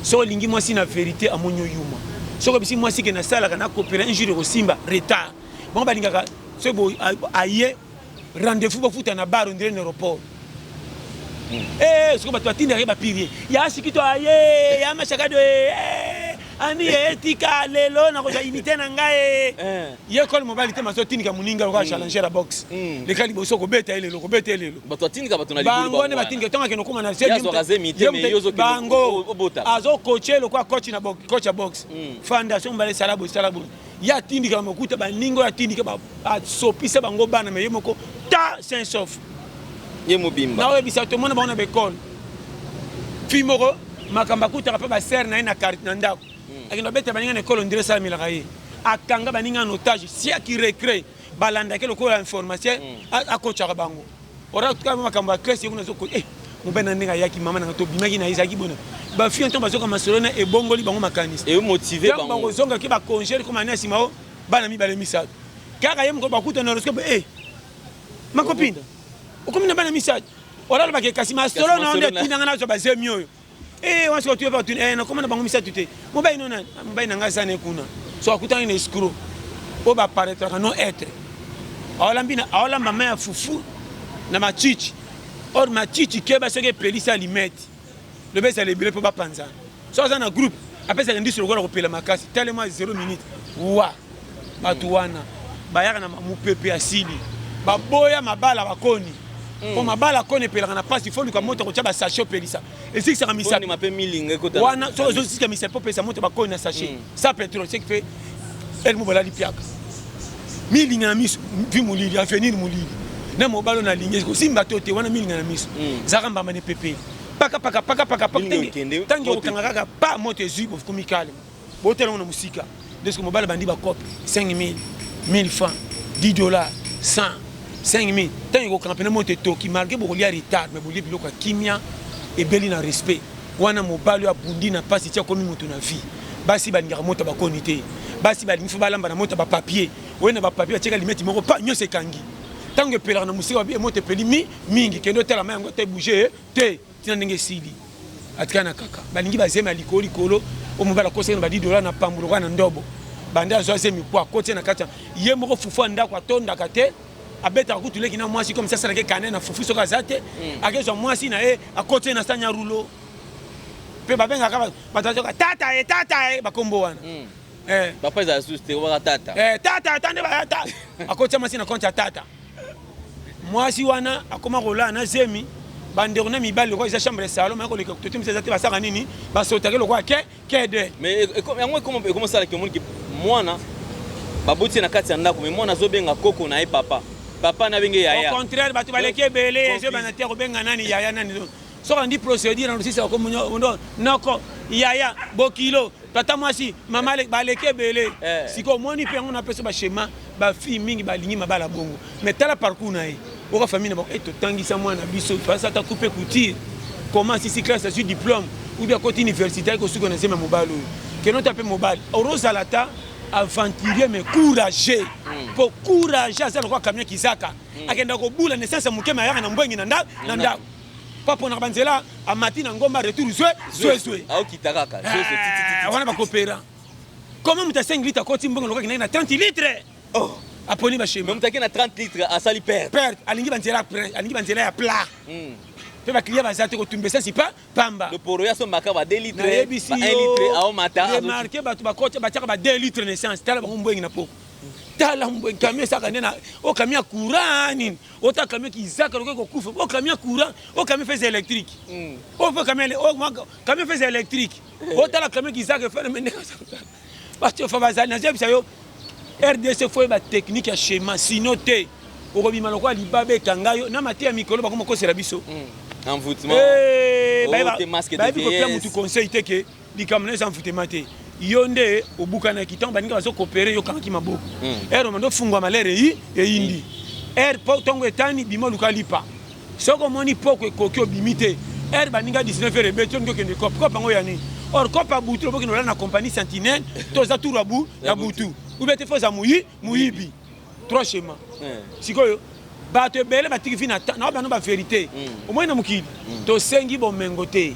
so lingi mwasi na vérité amonyo yuma so comme si mwasi ke na sala kana coopérer un jour au simba retard bon balingaka so bo aye rendez-vous ba futa na bar on dirait aéroport ce que tu as dit, il y a ce qui t'a aye, il y a ma chagade, ani etika lelo na koja imité na ngai ye ko mobali te maso tinika muninga ko challenger la box le kali boso ko beta ele ko beta ele bato tinika bato na libulu bango ne batinga tonga ke no kuma na sebi bango azo coacher le kwa coach na box coach ya box fondation mbale salabo ya tindika makuta baningo ya tindika ba sopisa bango bana me yemoko ta saint sauf ye mobimba na webisa to mona bana be kon fimoko makamba kuta pa ba ser na carte na ndako akino beta baninga ne kolo ndire sala milaka ye akanga baninga en otage si aki recrée balanda ke lokolo information a coach ka bango ora tuka makamba classe yuna zo ko mobena ndinga yaki mama na to bimaki na izaki bona ba fi ntomba zo kama solona e bongoli bango makanisi e motiver bango zonga ke ba congéler comme anasi mao bana mi bale misado kaka yem ko bakuta na horoscope ma copine ukomi na bana misado ora ba ke kasima solo na onde tinanga na zo ba zemio on se retrouve pas na comment na bango misado te mobai nona mobai na ngasa ne kuna so akuta ni escroc o ba paraître non être awalambina awalamba ma fufu na machichi or machichi ke ba seke pelisa limeti le best les billets pour pas panza so dans un groupe après ça indice le gars repela makasi tellement 0 minutes wa batuwana bayaka na mupepe asili baboya mabala bakoni po mabala koni pela na passe il faut lui moto ko taba sachet pelisa et si ça ramisa ni mape milinga ko ta wana so so si kamisa po pesa moto bakoni na sachet ça pétrole c'est qui fait elle mo bala lipiaka milinga na miso vi mulili avenir mulili na mobalo na ligne ko simba tote wana milinga na miso zakamba mane pepe paka tangi okanga kaka pa moto ezuibo komikale botela na musika desko mobala bandi ba cop 5000 1000 francs $10 100 5000 tangi okanga pena moto toki malgré bokolia retard mais bolie biloko kimia et beli na respect wana mobalo ya bundi na pasi tia komi moto na vie basi balinga moto ba konité basi balinga fo balamba na moto ba papier wena ba papier tia limite moko pa nyose kangi tangi pelaka na musika ba moto peli mingi kendo tela mango te bouger te tina ndenge sili atikana kaka balingi bazema likolo omobala kosena ba $10 na pambulo na ndobo bande azo azemi kwa kote na kata ye moko fufu ndako atonda kate abeta kutuleki na mwasi comme ça ça ke kanena na fufu soka zate akezo mwasi na akote na sanya rulo pe babenga kaba batazoka tata bakombo wana papa za suste wa tata tata tande ba tata akote mwasi na konta tata mwasi wana akoma rola na zemi bande on a mis balle quoi chambre salon mais ko le tout me ça basaka nini basotake le quoi kede mais comment ça que monde qui mwana baboti na kati ya ndako mais mwana zobenga koko na papa na benge yaya au contraire batu baleke belé je bana terre benga nani yaya nani so on dit procédure dans aussi ça comme noko yaya bokilo tata mwasi mama baleke belé siko moni pe on appelle ça ba schéma ba fille mingi balingi mabala bongo mais tala parcours na oka famille na to tangisa mwana biso fasa ta couper couture comment si classe sur diplôme ou bien côté universitaire ko suko na sema mobalo que non taper mobile orozalata aventurier mais courageux pour courageux ça le quoi camion kizaka akenda ko bula naissance mukema yaka na mbwengi na nda papa na banzela a matin ngomba retour zwe au kitakaka wana ba coopéra comment muta 5 litres côté mbongo lokaki na 30 litres aponi ba chez même na 30 litres à sali perte alingi banzela ya plat pe ba client bazate ko tumbesa si pa pamba le poro ya so makaba 2 litres 1 litre au matin marqué ba tu ba kocha ba tiaka ba 2 litres naissance tala ba mbwengi na po tala mbwengi kamia saka ndena o kamia courant o ta kamia kizaka lokeko kufa o kamia courant o kamia fez électrique o fa kamia fez électrique o tala kamia kizaka fa mende ba tu fa bazali na jebi sayo RDC foi ba technique ya schéma sinon te okobima lokwa libabe kangayo na matia mikolo bakoma kosela biso envoûtement masque de vieillesse mutu conseil te ke likamna envoûtement te yonde obukana kitambo baninga bazo coopérer yo kanaki maboko ero mando fungwa malere indi tongo etani bimo luka lipa soko moni poko ekoki obimite baninga 19 heures beto ngo kende cop ngo yani or cop abutu boki no na compagnie Sentinelle toza turabu ya butu ubete foza muyibi 3 schémas sikoyo bato bele batiki fina na ba no ba vérité au moins na mukili to sengi bomengo te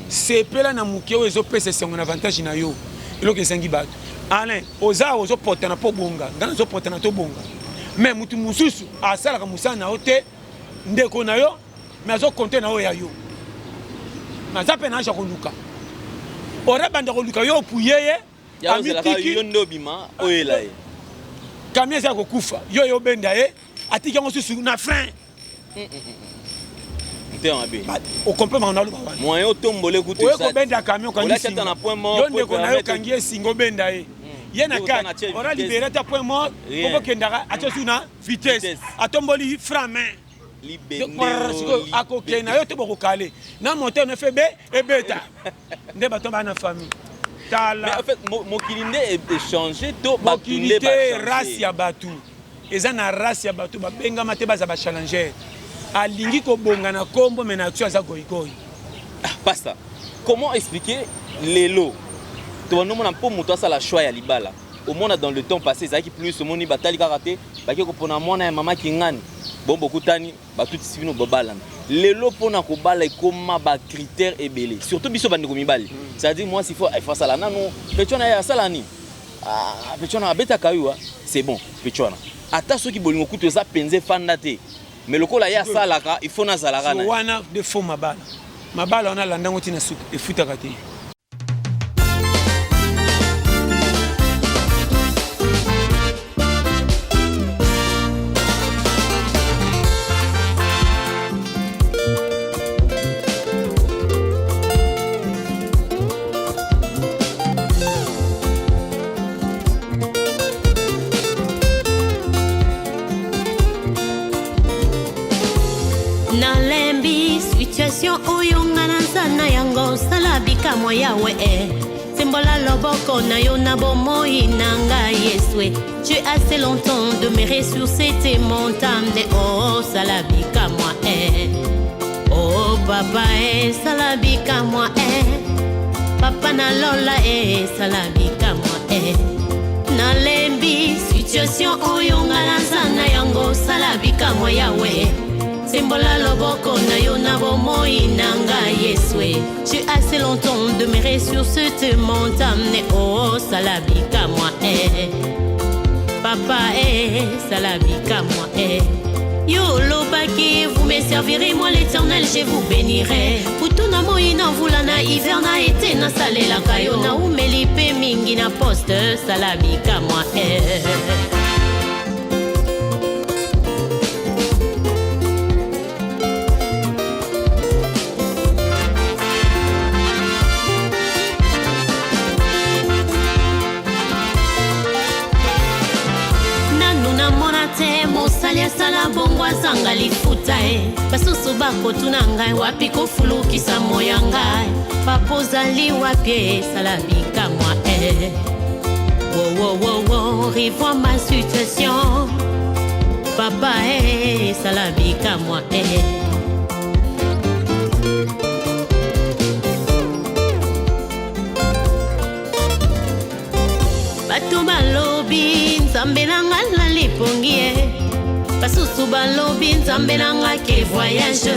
sepela na mukio ezo pesa sengo na avantage na yo eloko sengi bato Alain ozo porter na po bonga ngana zo porter na to bonga mais mutu mususu asala ka musana ote ndeko na yo mais azo compter na yo ya yo na zape na aja koluka ora banda koluka yo puyeye amitiki yo ndobima oyela ye kamia za kokufa yo benda ye atiki ngo susu na frein au complément on a le moyen tombole kutu ça benda camion quand il est na point mort yo ndeko na yo kangie singo benda ye ye na ka ora libéré ta point mort pour que ndaka atio na vitesse atomboli frein main akokei na yo te bokokale na moteur ne fait be ebeta nde batomba na famille tala mais en fait mokili nde échanger to bakinde ba race ya batu eza na race ya batu babengama te baza ba challenger alingi kobonga na kombo mais na tu aza goigoi pasta comment expliquer lelo to nomona po moto asala choix ya libala au monde dans le temps passé ça qui plus au monde batali karaté baki ko pona mwana ya mama kingani bon beaucoup tani ba tout sivino bobalana lelo pona ko bala ekoma ba critères ebele surtout biso bandi ko mibali ça dit moi s'il faut ça là non petona ya salani ah petona abeta kayua c'est bon petona ata ceux qui bolingo kuto za penze fandate mais le kola ya salaka il faut na zalaka na wana de faux mabala on a landango tina soupe et futaka te Salabika moya we Sembola loboko na yo na bomoi nanga yeswe. Tu es assez longtemps demeuré sur cette montagne. Oh salabika moi oh papa salabika moi papa na lola salabika moi na lembi situation oyonga na sana yango salabika moya we. Sembola loboko na yo na bomoi nanga yeswe. Tu as assez longtemps demeuré sur cette montagne. Oh salabika moi papa salabika moi yo lobaki vous me servirez moi l'éternel je vous bénirai. Putuna moina vulana hiver na été na salela kayo na umeli pe mingi na poste salabika moi sala bongwa zanga lifuta basusu bako tunanga wapi kofulukisa moya ngai papozali wapi salabika moi wo revois ma situation papa salabika moi bato balobi nzambe nanga na lipongi basusu balobi nzambe nanga ke voyage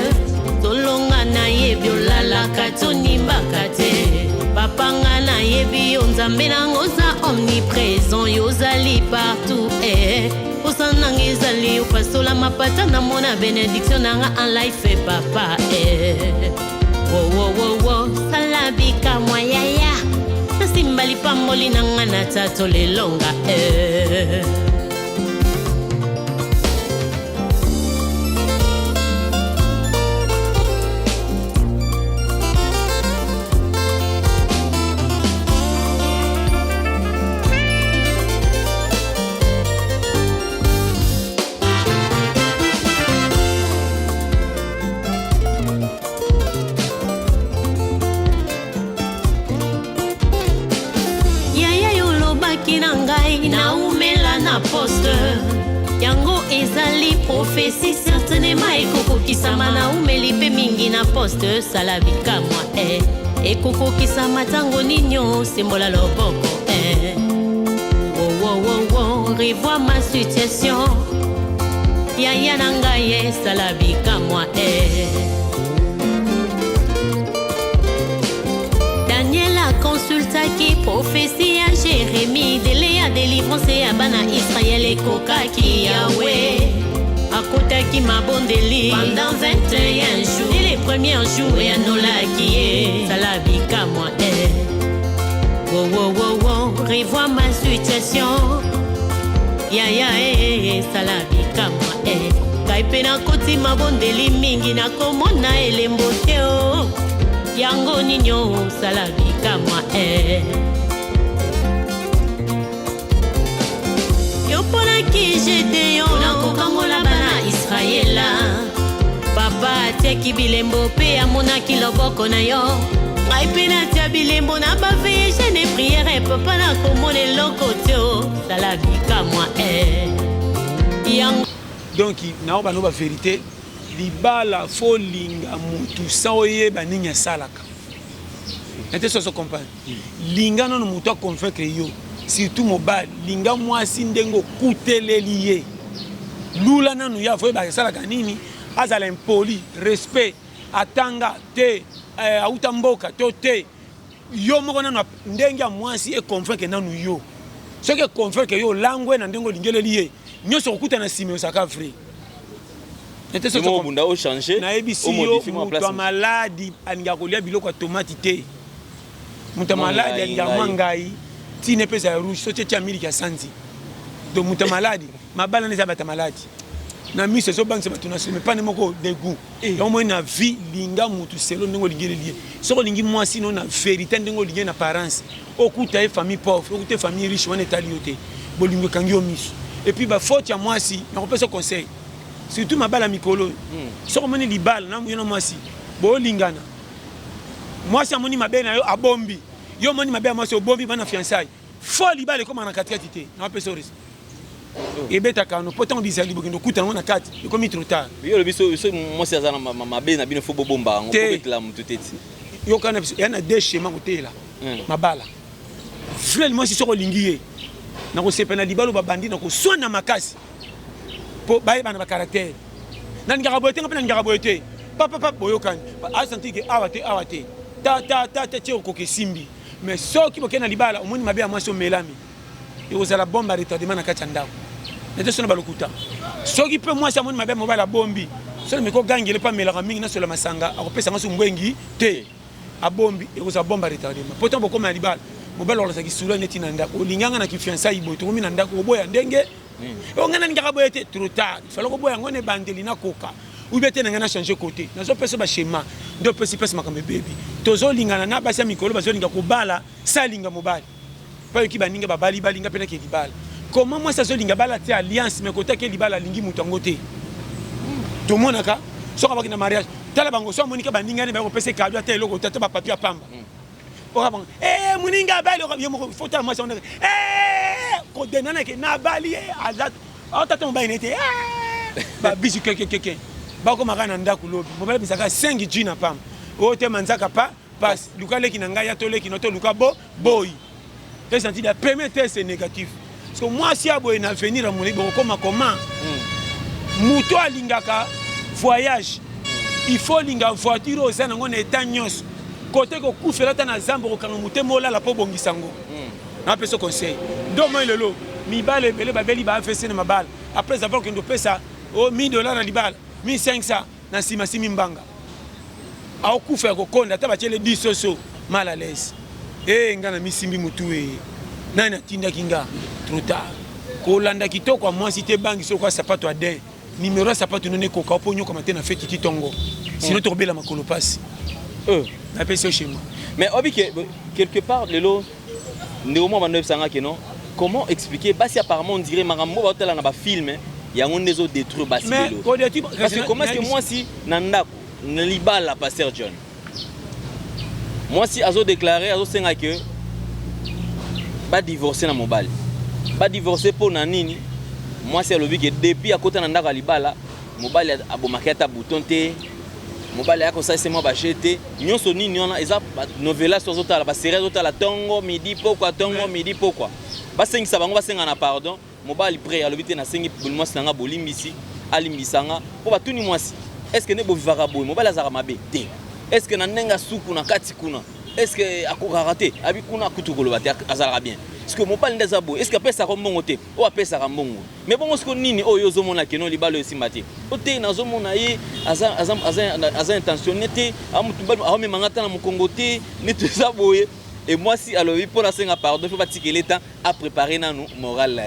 tolonga na yebi olalaka tonimbaka te papa nga na yebi yo nzambe nanga oza omniprésent yo ozali partout posa nanga ezali opasola mapata na mona bénédiction nanga en life papa wo salabika mwa yaya nasimbali pamboli nanga na tato lelonga na umela na poste yango ezali prophétie certainement ekokokisama na umeli pe mingi na poste salabika moi ekokokisama tango ninyo sembola loboko wo revois ma situation yaya na ngai salabika moi Daniela consultaki prophétie à Jérémie délai à délivrance à bana Israël et kokaki Yahweh akotaki mabondeli pendant 21 jours et les premiers jours et anolaki salabika moi pression. Yaya salabika moi ngai pe nakoti mabondeli mingi nakomona elembo te o yango ninyo salabika moi yo ponaki Gédéon nakokangola bana Israela papa teki bilembo pe amonaki loboko na yo ngai pe natia bilembo na baveye jeune priere papa nakomona eloko te o salabika moi donc nao bano ba vérité libala fo linga mutu saoye baninya salaka nete so comprendre linga non mutu convaincre yo surtout mobile linga mwasi ndengo kuteleli ye lula nanu ya fo ba salaka nini azala impoli respect atanga te auta mboka to te yo moko nanu ndenge ya mwasi e convaincre nanu yo ce que convaincre yo langwe na ndengo lingeleli ye nyoso okuta na sime osaka free nete so bunda o changer na ebisi yo mutu maladi aninga kolia biloko ya tomate te mutu maladi aninga mangai ti ne pesa rouge so tia miliki ya santi donc mutu maladi mabala neza bata maladi na mise so bank se batuna se me pas moko de goût yo mo na vie linga mutu selo ndingo lingeleli so lingi mwasi no na vérité ndingo lingi na parents okuta e famille pauvre okuta famille riche wana etali yote bolingo kangi o miso et puis ba faute ya mwasi na kopesa conseil surtout mabala mikolo so komoni libala na yo na mwasi bo lingana mwasi amoni mabe na yo abombi yo moni mabe mwasi obombi bana fiançailles fo libala comme na katikati te na kopesa ores et beta kano pourtant bizali bokindo kuta na kati e comme trop tard yo le biso mwasi azana mabe na bino fo bobomba ngo betla mutu teti yo kana yana deux schémas kotela mabala frère mwasi so kolingiye na ko sepena libalo babandi na ko swana makasi po baye bana ba caractère na ngaka boyete ngapena ngaka boyete papa boyokani a senti que awate ta tio ko kesimbi mais so ki bokena libala omoni mabe ya mwasi o melami e ozala bomba retardement na kati ndako nete sona balokuta so ki pe mwasi amoni mabe mobala bombi so me ko gangele pa melaka mingi na sola masanga akopesa ngaso mbwengi te abombi e ozala bomba retardement pourtant bokoma libala mobile wala saki sura neti na ndako olinganga na kifiança ibo to komi na ndako oboya ndenge ongana ngaka boyete trop tard falo ko boya ngone bandeli na koka ubete na ngana changer côté nazo pesa ba schéma ndo pesa makambe baby tozo lingana na basa mikolo bazo linga ko bala salinga mobile pa yoki baninga babali balinga pena ke libala comment moi ça zo linga bala te alliance mais côté ke libala lingi mutango te to monaka so ka bakina mariage tala bango so monika baninga ne ba ko pesa cadeau te eloko tata ba papier pamba muninga bali yo fota moi ça on ko denana ke na bali azat autant on ba inete ba bisu keke ba ko makana ndako lobi mobile bisaka 5 G na pam o te manzaka pa passe lukale ki nanga ya tole ki noto luka boy te senti la premier test c'est négatif parce que moi si abo na venir à mon libre comment muto alingaka voyage il faut linga voiture au sana ngone etanyos côté ko kufela ta na zambo ko kanga mutemo la po bongisango na peso conseil do mo lelo mi bale bele babeli ba fese na mabal après avoir que ndo pesa o $1000 na libala 1500 na sima mbanga a okufa ko konda ta bachele 10 soso mal à l'aise ngana misimbi mutu nani atinda kinga trop tard ko landa kitoko moi si te bangi so kwa sapato ade numéro sapato none ko ka ponyo comme na feti titongo sinon torbela makolo passe chez moi. Mais quelque part, Lelo, comment expliquer parce qu'apparemment on dirait Marambo va na film il y a un des autres détruits parce que comment est-ce que moi si nanda ne liba la pasteur John moi si azo déclaré azo senga que pas divorcer na mobile pas divorcer pour nanini moi c'est le but que depuis à côté nanda libala mobile abomaketa bouton te mobile yako ça c'est moi bachete nyonso nini ona eza novela so zotala ba série zotala tongo midi pourquoi basengisa bango basenga na pardon mobile prêt à l'obité na sengi bulmo sanga bolimbisi alimbisanga po batuni mwasi est-ce que ne bo vivara boy mobile azara mabe te est-ce que na nenga suku na kati kuna est-ce que akokarate abi kuna kutukolo bate azara bien est-ce que mobile ndeza boy est-ce que pesa kombongo te o apesa kambongo mais bon est-ce que nini oyo zomona keno libalo esimati ote na zomona ye aza intentionné te amutumbal ame mangata na mukongo te ne teza boye Et moi si alors pour la senga pardon, il faut pas tirer l'état à préparer na nous moral là.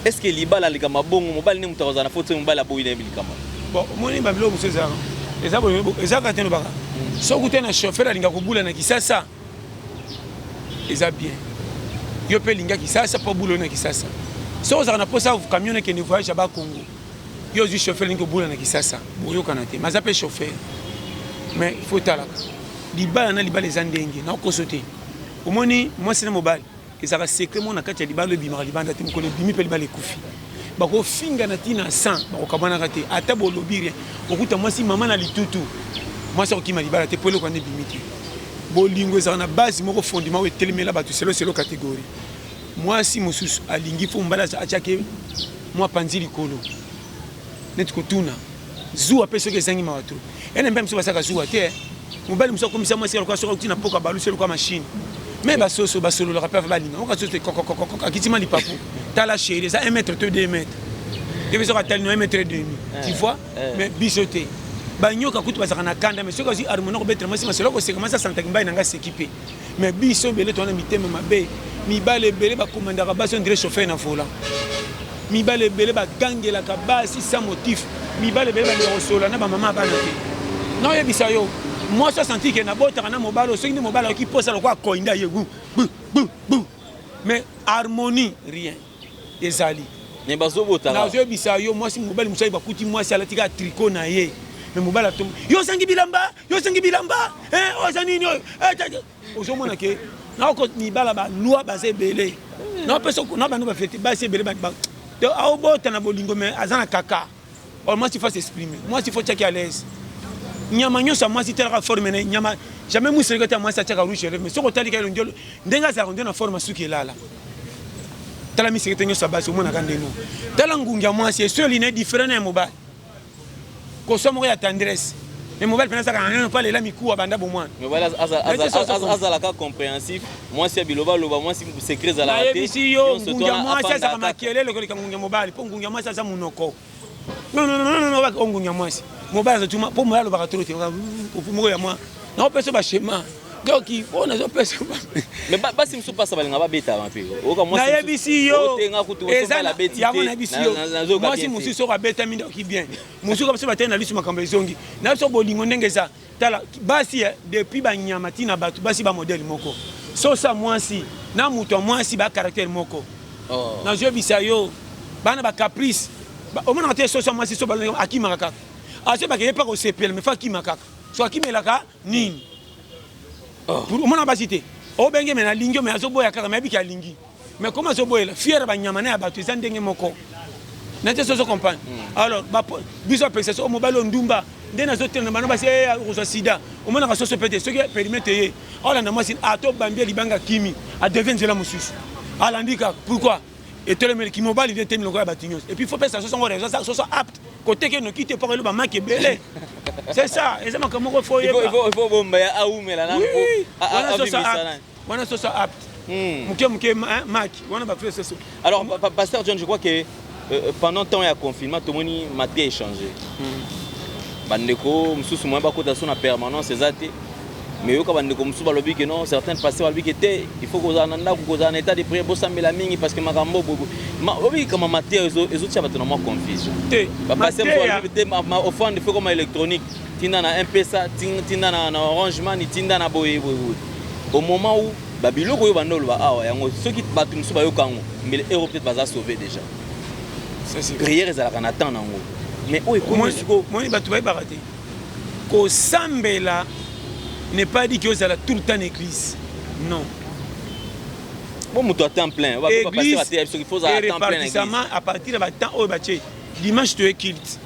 Est-ce que libala les kama bon mobile ne mutaza na faute mobile abo ina bilikama. Bon, moi ni babilo museza. Eza bo eza kateno baka. So kuté na chauffeur alinga kobula na kisasa. Eza bien. Yo pe linga kisasa po bulo na kisasa. So za na posa camion ke ne voyage ba Congo. Yo du chauffeur linga kobula na kisasa. Boyo kanate. Mais appelle chauffeur. Mais il faut talaka. Libala na libala ezandenge na kosote. Omoni moi c'est mobile. Ezaka secret mon na kati ya libala bimaka libanda te mukole bimi pe libala ekufi. Bako finga na tina 100 bako kabana kate ata bo lobiri. Okuta moi si maman na litutu. Moi ça okima libala te polo kwa ne bimiti. Bolingo ezaka na base moko fondement we telemela batu selo catégorie. Moi si mosusu alingi fo mbala achake moi panzi likolo. Net ko tuna. Zu apeso ke zangi mawatu. Ene mbem so basaka zu ate. Mobile muso komisa moi c'est quoi sur tina poka balu c'est quoi machine. Mais basoso basolo le rappel balinga. On ka sote kokokoko akitima lipapu. Tala chérie ça 1 mètre 2 mètres. Et besoin tel 1 mètre 2. Tu vois mais bisoté. Banyoka kutu basaka na kanda mais soki harmonie ko betre moi c'est selo ko se commence à sentir mbai nanga s'équiper. Mais biso belé to na mitema mabe. Mi bale belé ba commandera baso ndire chauffeur na volant. Mi bale belé ba gangela ka basi sans motif. Mi bale belé ba rosola na ba maman bana te. Non yebisa yo. Moi je senti que na bota na mobile so ni mobile qui pose le quoi koinda ye bou. Mais harmonie rien. Ezali. Ne bazo bota. Na yebisa yo moi si mobile musa ba kuti moi si ala tika tricot na ye. Mais mobile atom. Yo sangi bilamba. Ozanini yo. Ozomona ke na ko ni bala ba loi ba se belé. Na peso na ba no ba fete ba se belé ba. De a bota na bolingo mais azana kaka. Moi si faut s'exprimer. Moi si faut checker à l'aise. Nyama nyosa moi si tela forme na nyama jamais mu secrétaire moi ça tchaka rouge mais soko tali ka ndolo ndenga za ronde na forme suki lala tala mi secrétaire nyosa basi mona kandeno tala ngungia moi c'est seul il est différent na mobile ko somo ya tendresse mais mobile penasa ka rien pas la miku abanda bo moi mais voilà azala ka compréhensif moi c'est biloba loba moi si secret za la tête yo ngungia moi ça ça makelele ko ngungia mobile po ngungia moi ça ça munoko non ba ngungia moi mobile za tuma po mo yalo ba trote mo ya moi na peso ba schéma donc on a peso mais basi mso pasa balinga ba beta ma pe o ka moi na yebisi yo tenga kutu so la beti ya mona bisi yo moi si musu so ka beta minda ki bien musu ka so ba tena lisu makambo ezongi na so bolingo ndenge za tala basi depuis ba nyama tina batu basi ba modèle moko so ça moi si na muto moi si ba caractère moko na je bisa yo bana ba caprice o mona te so moi si so ba akima kaka a se ba ke pas au CPL mais fa akima kaka so akima la ka nini pour mon abasité o benge mena lingio mais azo boya kaka mais biki alingi mais comment azo boya fier ba nyama na ba tu ndenge moko na te so comprendre alors ba biso pesa so mobile ndumba ndena zo tena bana ba se rosa sida o mona ka so pété ce qui périmètre ye ala na moi si ato bambia libanga kimi a devient la mususu ala ndika pourquoi et tout le monde qui mobile il était le batignos et puis il faut faire ça so raison ça so apte côté que nous quitte pour le ba manque belé. C'est ça, et c'est comment il faut bomber à oumela na on a ça apte. Muke Mac, on a pas fait ça. Alors pasteur John, je crois que pendant le temps il y a confinement tout le monde m'a échangé. Bandeko mususu moi ba kota son permanence exacté. Mais yo ka bandeko mususu ba lobi que non certains pasteurs lobi que il faut qu'on anda ko za en état de prière bo sambela mingi parce que makambo bobo. Ma obi kama maté ezo tia bato na moi confusion. Ba pasteur ma offrande fait comme électronique. Tinda na M-Pesa, tinda na Orange Money, tinda na boye. Au moment où babiloko yo bandolo ba awa yango ceux qui bato mususu ba yo kango mais l'euro peut-être va sauver déjà. Ça c'est prière ezala kana temps nango. Mais oyo comment siko moi bato ba baraté. Ko sambela n'est pas dit que vous allez tout le temps en église. Non. Bon, nous sommes temps plein. Église, il faut temps plein. À partir de temps où dimanche tu es kilt.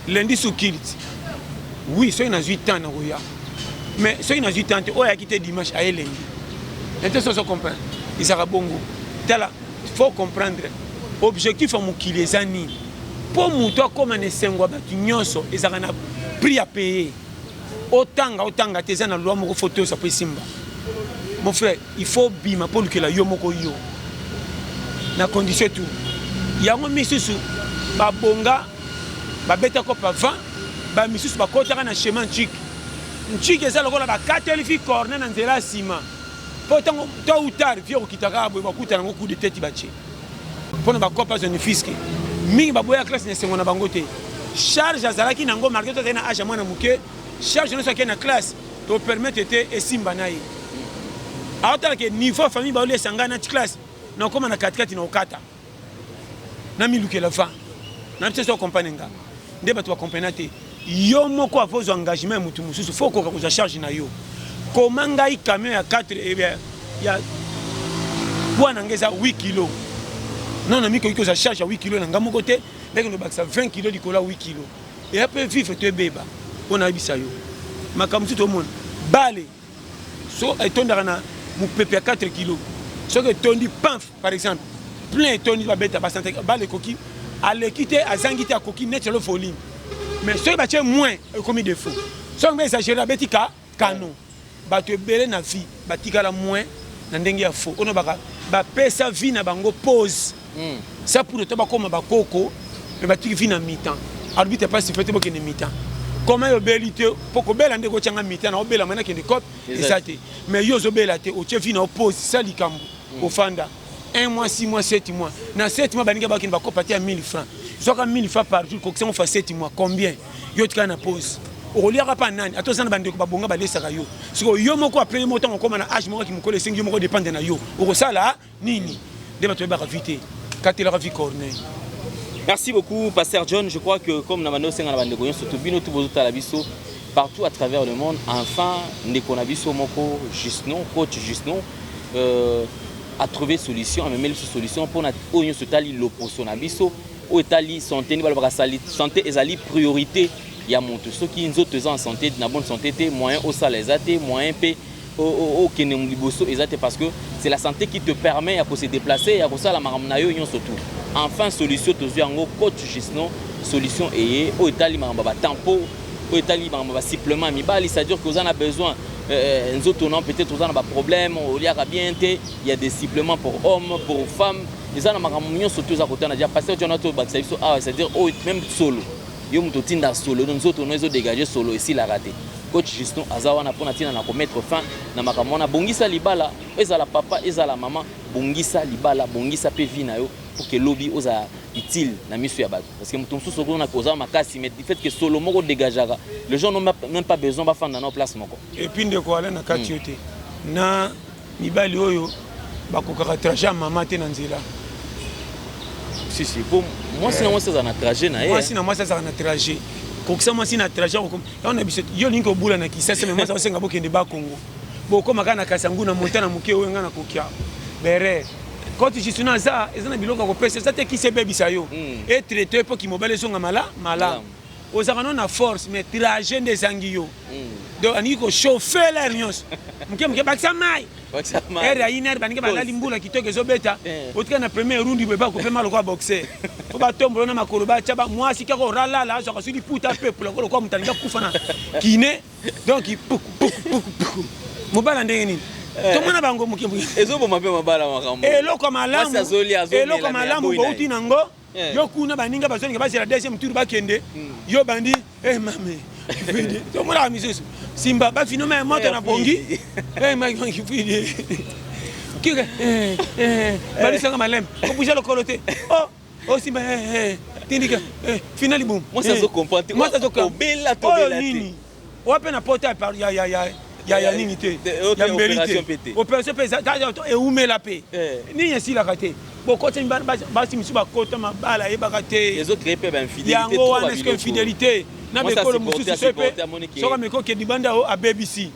Lundi sous kilt. Oui, c'est une 8 ans. Mais c'est une 8 ans. Oh, il a quitté dimanche à lundi. Et tout ça, comprend. Il sera bon. Il faut comprendre. Objectif, c'est qu'il les anime. Pour nous, comme on est 5 ans, ils ont prix à payer. Otanga teza na loi moko photo ça peut simba. Mon frère, il faut bima pour que la yo moko yo. Na condition tout. Yango misusu ba bonga ba beta ko pa 20 ba misusu ba kota na chemin chic. nchiki eza lokola bakateli fi corner na nzela ya nsima mpo ntango to utar vie okitaka boye bakutana ngo coup de tête batie mpona bakopa zone fiske mingi baboya classe na esengo na bango te charge azalaki nango marke to azali na age ya mwana moke charge nyonso ake na classe topermettre te esimba na ye aotalake niveau famille baolesa ngai nati classe nakoma na katikati na okata na milukela va na biso so compagne nga nde bato bakompagne te yo moko akozwa engagement ya motu mosusu fo okoka kozwa charge na yo koma ngai camion ya 4 ya poids na ngai eza 8 kilo non nami koki kozwa charge ya 8 kilo na ngai moko te ndenge nobakisa 20 kilo likolo ya 8 kilo eya mpe vivre toyebeba mpo nayebisa yo makambo mosusu tomona bale so etondaka na mopepe ya 4 kilo soki etondi pamf par exemple plein etondi babeta basante bale ekoki aleki te azangi te akoki neti alo volume mais soki batie moins ekomi défaut soki mpe exagéré abeti canon bato ebele na vie batikala moins na ndenge ya faux ono bapesa vie na bango pause ça pour to bakoma bakoko mais batiki vie na mi-temps alobi te pas sifete bokende mi-temps comment yobeli te mpo kobela nde kotianga mi-temps na obela mana kende cope eza te mais yo ozobela te otie vie na opose sa likambo ofanda 1 mois 6 mois 7 mois na 7 mois baninga bakende bakopa te ya 1000 francs soka 1000 francs par jour kokisango fa 7 mois combien yo tikala na pause okoliaka pa nani ata oza na bandeko babonga balesaka yo sikoyo yo moko apres mo ntango okóma na age moko aki mokolo esengi yo moko dépendre na yo okosala nini nde bato oyebaka vi te katelaka vi corneille. Merci beaucoup, Pasteur John. Je crois que comme Namano Senga Nabandegoyon, surtout Binotou Bozota Labiso, partout à travers le monde, enfin, Nekonabiso Moko Jusnon, coach Jusnon, a trouvé solution, a même solution pour notre oignon se tali l'opposition Nabiso, au Italie santé, ni balbara santé et ali priorité. Il y a mon tout ceux qui nous autres en santé, na bonne santé, moyen au salaire, moyen p au Kenemliboso, parce que c'est la santé qui te permet à se déplacer, à ça la maramnayo surtout. Enfin, solution, tu as un coach Jusnon, solution et au Italie, tempo, au Italie, supplément, c'est-à-dire que vous en avez besoin. Nous autres, peut-être vous en avez des problèmes, il y a des suppléments pour hommes, pour femmes. Ils en ont surtout à côté, on a dit, passer c'est-à-dire même solo. Yo mutotinda solo, nous autres, nous avons dégagé solo ici la raté. Coach Juston azawana pona tina na mettre fin na makamona bongisa libala ezala papa ezala maman bongisa libala bongisa pe vie na yo pour que lobby oza utile na misu ya bato parce que mutomsu soko na koza makasi mais du fait que solo moko dégagera les gens n'ont même pas besoin ba fanda na place moko et puis ndeko ala na kati yote na mibali oyo bakokaka trajet maman te na nzela si pour moi sinon moi ça na trajet na moi sinon moi ça na trajet kokisa mwasi na trajet on a biso yo linko bula na kisasa mais moi ça osenga bokende ba Congo boko makana kasangu na montana muke wenga na kokia bere quand tu suis na ça ezana biloko ko pesa ça te ki se bebisa yo et traité pour ki mobile songa mala ozaka na force mais trajet des angio donc ani ko chauffer la nyos muke bakisa mai era iner baninga balali mbula kitoko ezobeta otika na premier round beba ko pema lokwa boxer ko batombola na makolo ba tshaba mwasi kako ralala azo suli puta peuple ko lokwa mutaninga kufa na kine donc mobala ndenge nini tomona bango muke ezoboma pe mabala makambo eloko malamu bauti nango yo kuna baninga bazoninga bazela deuxième tour bakende yo bandi mame tomona misesu simba bafino me moto na bongi mangi fide kika balisanga malem ko bouger le coloté oh simba tindika finali boom moi ça zo comprendre moi ça zo bella to bella nini ope na porta par ya nini te ya mbelite opération pesa et umela pe nini si la raté beaucoup de basi misu bakota mabala yebaka te les autres créent pas infidélité yango wana est-ce que infidélité na bekolo mususu sepe soka meko ke dibanda o a BBC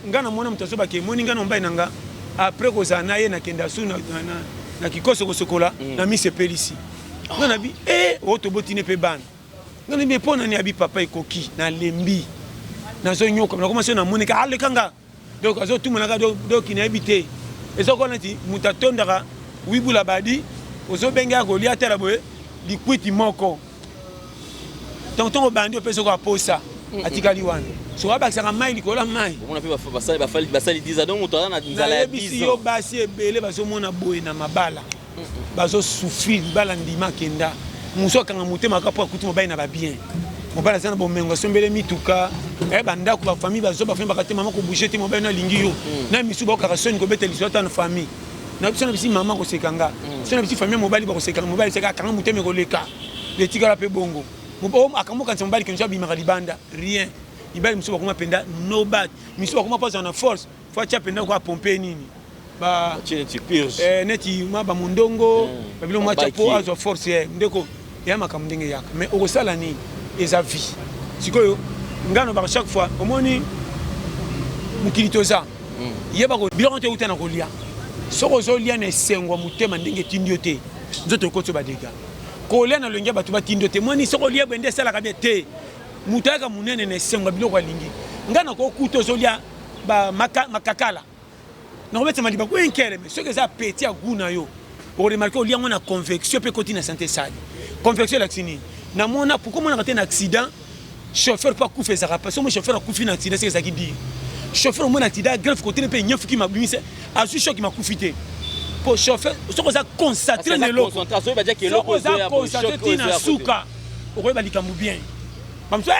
ngana mona mutaso ba ke moni ngana mbai nanga après kozana na ye na kenda su na kikoso kosokola na mise pelisi ngana bi oto botine pe ban ngana bi pona ni abi papa ekoki na lembi na zo nyoka na commencer na monika ale kanga donc azo tumana ka do kina habité ezoko nati mutatondaka wibula badi ozo benga ko lia tera boye likwiti moko tonton bandi opesa ko aposa atikali wana so abakisaka mai likola mai on a fait basali 10 ans donc on na nzala ya 10 ans yo basi ebele bazomona boye na mabala bazo souffrir bala ndima kenda muso kanga mutema kapo akuti mobai na ba bien mobali aza na bomengo asombele mituka bandako bafamille bazo bafamille bakate mama kobouge te mobali na alingi yo na misu bakokaka soni kobeta liso ata na famille na biso na bisi mama kosekanga biso na bisi famille mobali bakosekanga mobali seka akanga motema ekoleka letikala mpe bongo akambokanisa mobali kenso abimaka libanda rien mibali misu bakoma mpenza nobody misu bakoma mpoza na force fo atia mpenza ko apompe nini neti ma bamondongo babilo mwatia po azwa force ndeko ya makambo ndenge yaka mais okosala nini eza vie sikoyo ngano baka chaque fois omoni mokili toza yeba ko biloko te uta na kolia soko ozolia na esengo motema ndenge etindi yo te nzoto ekoti badega kolia na lolenge bato batindi yo te moni soko olia bwende esalaka bie te moto ayaka monene na esengo ya biloko alingi ngana kokuta ozolia makakala nakobetama libaku enkele me soki eza peti ya gu na yo okoremarke olia ngo na convection mpe koti na sante sali convection elakisi nini namona pourquoi monaka te na accident chauffeur mpo akufa ezaka pa somo chauffeur akufi na accident seke ezalaki dire chauffeur omona accident greffe kotene mpe nyefuki mabimise azwi shoki makufi te po chauffeur soki oza concentré na eloko soki oza concentré tina suka okoyeba likambo bien bamosu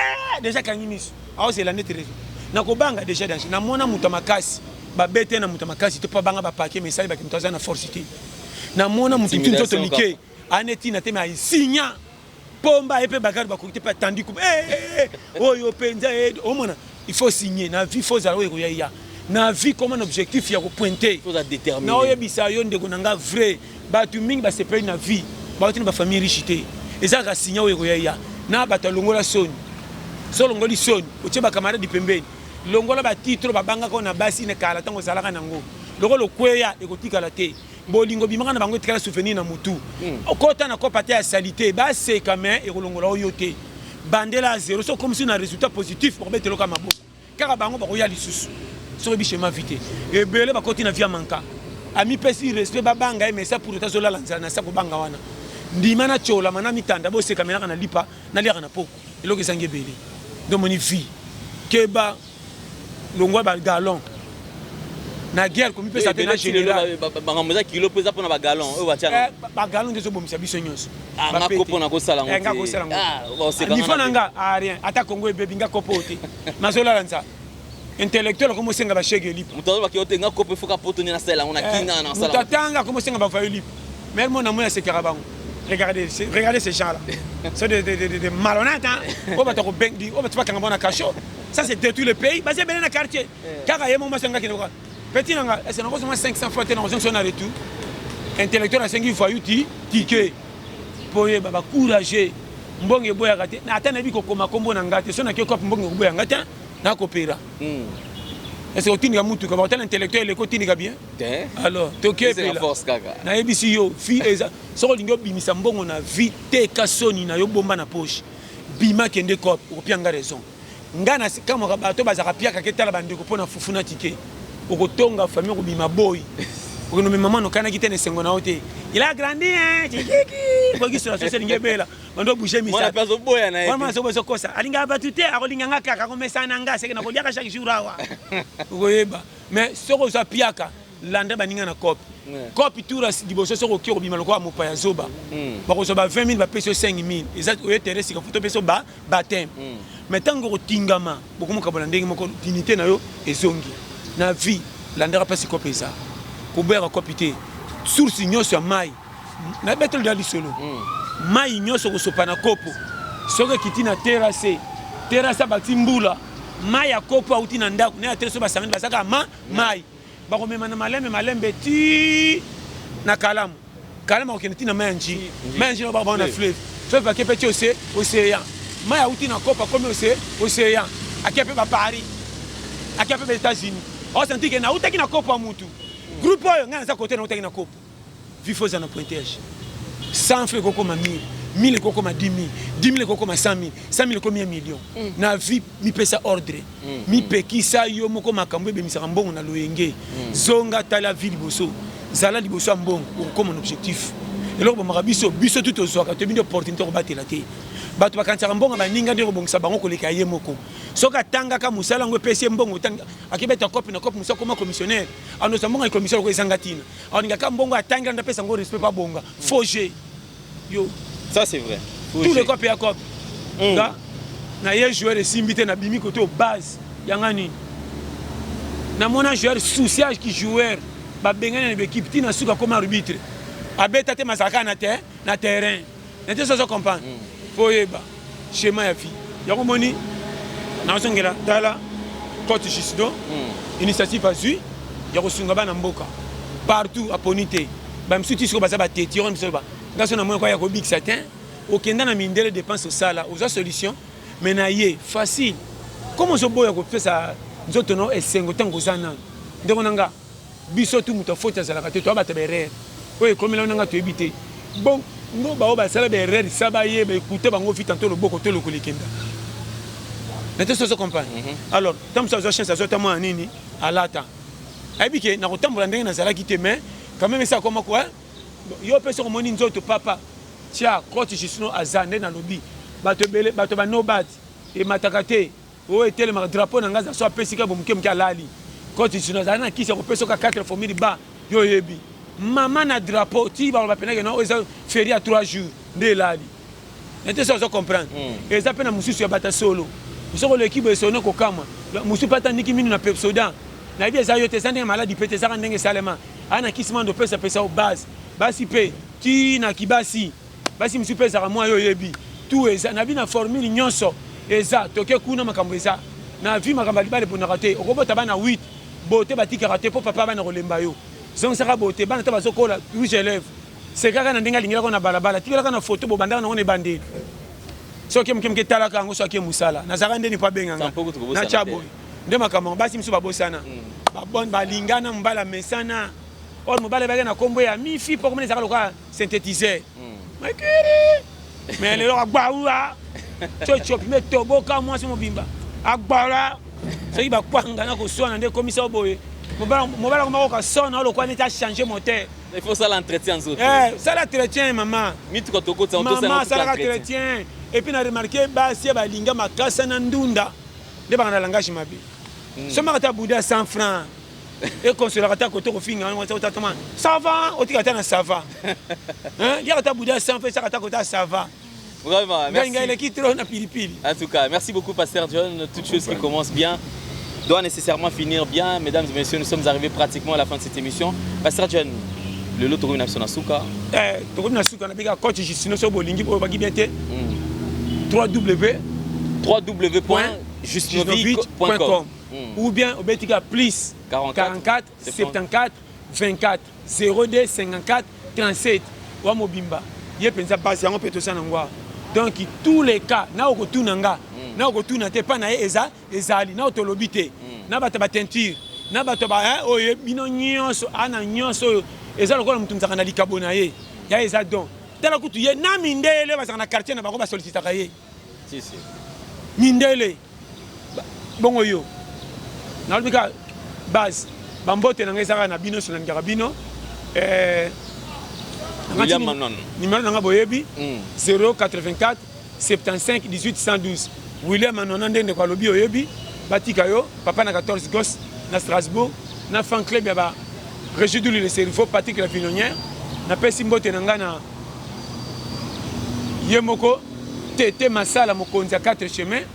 déjà kangi miso aozela nete réseau nakobanga déjà danger namona moto makasi babete na moto makasi te mpo banga bapake mesali baki moto aza na force te namona moto mtu nzoto like aneti na te me aisinya pomba epe bagari bakoki pe atandi ku oyo penza omona il faut signer na vie faut zalo ko ya na vie comme un objectif ya ko pointer faut déterminer na oyo bisa yo ndeko nanga vrai batu mingi ba sepeli na vie ba otina ba famille richité ezaka signer oyo ko ya na bata longola soni so longoli soni otie ba camarade pembeni longola ba titre ba banga ko na basi ne kala tango zalaka nango lokolo kweya ekotika la te bolingo bimaka na bango etikala souvenir na mutu okota na kopa te ya salite baseka me ekolongola oyo te bandela zéro so comme si na résultat positif pour betelo ka maboko kaka bango bakoya lisusu so bichema vite ebele bakoti na via manka ami pesi respect babanga mais ça pour tazola lanza na sa ko banga wana ndima na chola mana mitanda boseka menaka na lipa na liaka na poko eloko esangi ebele donc moni vie keba longwa ba galon na guerre comme peut s'attendre na général bangamoza kilo pesa pona ba galon o batia ba galon deso bomisa biso nyonso nga kopo na ko sala ngo nga ko sala ngo ni fona nga rien ata Congo ebebi nga kopo te mazola lanza intellectuel comme senga ba chege lipo mutazo ba kiote nga kopo fuka poto ni na sala ngo na kinga na sala mutatanga comme senga ba fayo lipo mais mon amour c'est karabango regardez ces gens là c'est de malhonnêtes hein on va te rebendi on va te pas kanga bona cachot ça c'est détruire le pays basé bien dans quartier car yemo masenga kinoko petit nanga c'est non seulement 500 fois t'es dans son retour intellectuel à 5 fois uti ticket pour baba courageux mbonge boya kate na atana bi kokoma kombo na ngate so na ke kope mbonge boya ngate na kopera est-ce que tu as mutu ka batel intellectuel le côté ni bien alors toké c'est la force kaka na ebisi yo fi eza so lingo bimisa mbongo na vie te kasoni na yo bomba na poche bima kende kope opianga raison ngana kama ka bato bazaka piaka ketala bandeko pona fufuna ticket okotonga famille kobima boy okono maman no kana kitene sengo na ote il a grandi hein kiki bogi sur la société ngebela bando bouger misa mwana peso boya na mwana so bozo kosa alinga batute akolinga ngaka ka komesa na ngase na koliaka chaque jour awa okoyeba mais soko za piaka landa baninga na cop cop tour liboso soko kiro bima lokwa mopa ya zoba bako so ba 20000 ba peso 5000 exact oyo teresi ka photo peso ba baptême mais tango kotingama bokomoka bona ndenge moko dignité na yo ezongi na vie landera pasi kopesa kubera kopite source nyonso ya mai na betel dali solo mai nyonso kosopa na kopo soki kiti na terrasse bati mbula mai ya kopo auti na ndako na terrasse basangani basaka mai bakomema na malembe ti na kalamu okende ti na mai nji no baba na fleuve bakepe ti océan mai auti na kopo akomi océan akepe ba Paris akepe ba États-Unis osenti ke na utaki na kopo ya mutu groupe oyo ngai naza kote na utaki na kopo vifo eza na pointage 100 francs ekokoma 1000 ekokoma 10 000 ekokoma 100 000 ekomi 1 million na vie mipesa ordre mipekisa yo moko makambo ebemisaka mbongo na loyenge zonga tala vie liboso zala liboso ya mbongo okokoma na objectif eloko bomaka biso tu tozwaka toyebi nde opportunité kobatela te bato bakanisaka mbongo baninga nde kobongisa bango koleka ye moko soki atangaka mosala yango epesi ye mbongo akibeta kope na kope mosala koma commissionnaire anosa mbongo ya commissionnaire oko ezanga ntina alingaka mbongo atangi anda apesa yango respect babonga fauge yo ça c'est vrai tous les copes ya kope na ye joueur esimbi te na bimi côté au base yanga nini namona joueur souciage qui joueur babengani na équipe tina suka comme arbitre abeta te masaka na terrain nete so comprendre faut yeba schéma ya fi yako moni na songela dala coach Gisdo initiative azui yako sunga bana mboka partout à ponité ba msuti siko baza ba teti on msoba ngaso na mona kwa yako big satin okenda na mindele dépense au sala aux solution mais na ye facile comment zo boya ko pesa nzoto no esengo tango zana ndeko nanga biso tu muto faute za la kate to abata berere oye komela nanga to ebité bon ngo ba oba sala berere saba ye ba écouter bango vite tanto le boko to le kolikenda nete so comprendre alors tam ça zo chance ça zo tamo nini alata abike na kotambola ndenge na zala kite mais quand même ça comme quoi yo pesa ko moni nzoto papa tia coach Gisno azande na lobby bato bele bato ba no bat e matakate o etele ma drapeau na ngaza so apesika bo mke alali coach Gisno azana kisa ko pesa ka 4 famille ba yo yebi mama na drapeau ti ba ba penake no eza feri à 3 jours de lali nete so comprendre et ça pena mususu ya bata solo musoko l'équipe esone ko kama musu pata niki minu na pepsoda na vie za yo te sande maladi pete za ndenge salema ana kisima ndo pesa au base basi pe ti na kibasi basi musu pesa ka moi yo yebi tout eza na bina formule nyonso eza toke kuna makambo eza na vie makambo libale pour na rater okobota bana 8 bote batika rater po papa bana kolemba yo zong saka bote bana tabazo kola rouge élève c'est kaka na ndinga lingela ko na balabala tikela na photo bo bandaka na ngone bandeli soki mkemke talaka ngo soki musala na zaka ndeni pa benganga na chabo nde makambo basi msu babosana babon balingana mbala mesana or mobale bage na kombo ya mi fi po komene zaka loka synthétiseur makiri mais le agbawa chocho me toboka moi so mobimba agbara soki bakwanga na ko sona nde komisa boye mobala ko ka sona lo kwa neta changer moteur il faut ça l'entretien autres ça l'entretien maman mitu ko toko ça maman ça l'entretien et puis na remarqué ba si ba linga makasa na ndunda de ba na langage mabi soma ta bouda 100 francs et consoler ta koto ko finga on ta tama ça va o tika ta na ça va hein dia ta bouda 100 francs ça ta kota ça va vraiment merci en tout cas merci beaucoup pasteur John. Toute chose qui commence bien doit nécessairement finir bien. Mesdames et messieurs, nous sommes arrivés pratiquement à la fin de cette émission. Pasteur John, le lot Togo Nation Nasuka. Togo Nasuka, on a coach Gisno so bolingi o bagi bienté. www.jusnovit.com ou bien au Betika plus 44 74 24 02 54 37 wa mobimba. Ye pensa base yango peto sana ngwa. Donc tous les cas na okotuna na okotuna te pa na eza ezali na otolobite na bata ba teinture na bata ba oye bino nyonso ana nyonso eza lokola mutu nzaka na likabo na ye ya eza donc tala kutu ye na mindele bazaka na quartier na bango ba sollicitaka ye si mindele bongo yo na lobika base bambote na ngeza na bino so na ngabino William Manon. Numéro nanga boyebi 084 75 18 112. William Manon ndende kwa lobi oyebi batika yo papa na 14 gosses na Strasbourg na fan club ya ba Région le Cerveau Patrick la Finonière na pesi mbote nanga na Yemoko Tete Masala mokonzi 4 chemins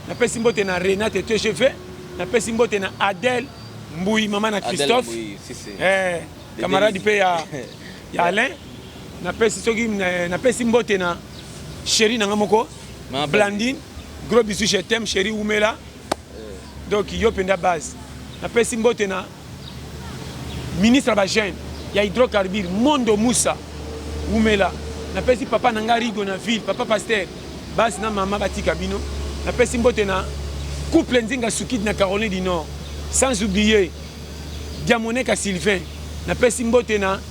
na pesi mbote na Renate TGV na pesi mbote na Adèle Mbouy mama na Christophe camarade pe ya Alain na pesi soki na pesi mbote na chéri nanga moko Blandine gros bisous je t'aime chéri Oumela donc yo penda base na pesi mbote na ministre ba jeune ya hydrocarbure Mondo Moussa Oumela na pesi papa nanga Rigo na ville papa pasteur base na mama batika bino na pesi mbote na couple nzinga Soukid na Caroline du Nord sans oublier Diamoneka Sylvain na pesi mbote na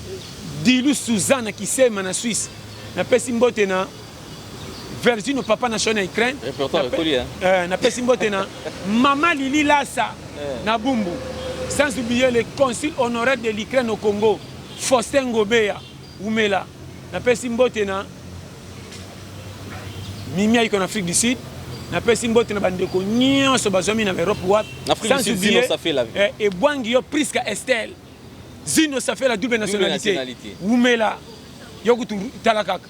Dilou Suzanne qui sait na Suisse na pesi mbote na Virgin papa national Ukraine na pesi mbote na mama Lili Lassa na Bumbu sans oublier le consul honoraire de l'Ukraine au Congo Faustin Ngobeya Oumela na pesi mbote na Mimia iko na Afrique du Sud na pesi mbote na bandeko nyonso bazomi na Europe wap sans oublier ça fait la vie et Bwangio Priska Estelle Zino ça fait la double nationalité. Oumela yokutu talakaka.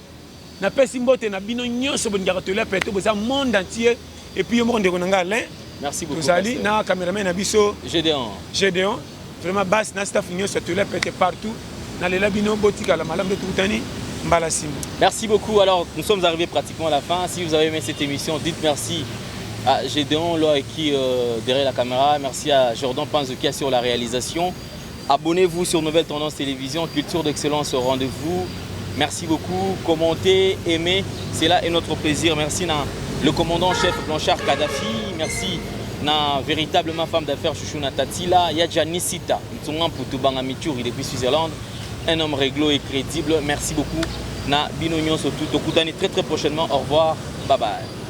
Na pesi mbote na bino nyonso bonga ratela peto boza monde entier et puis yo moko ndeko nanga Alain. Merci beaucoup. Tozali na cameraman na biso Gédéon. Vraiment basse na staff nyonso tolé pété partout. Na lela bino botika la malam de tutani mbala sim. Merci beaucoup. Alors nous sommes arrivés pratiquement à la fin. Si vous avez aimé cette émission, dites merci à Gédéon là qui derrière la caméra. Merci à Jordan Panzo qui est sur la réalisation. Abonnez-vous sur Nouvelle Tendance Télévision, culture d'excellence au rendez-vous. Merci beaucoup. Commentez, aimez. C'est là et notre plaisir. Merci à le commandant-chef Blanchard Kadhafi. Merci na véritablement femme d'affaires Chouchou Natatila. Yadja Nisita, depuis Switzerland. Un homme réglo et crédible. Merci beaucoup. Na Binognon surtout. Très très prochainement. Au revoir. Bye bye.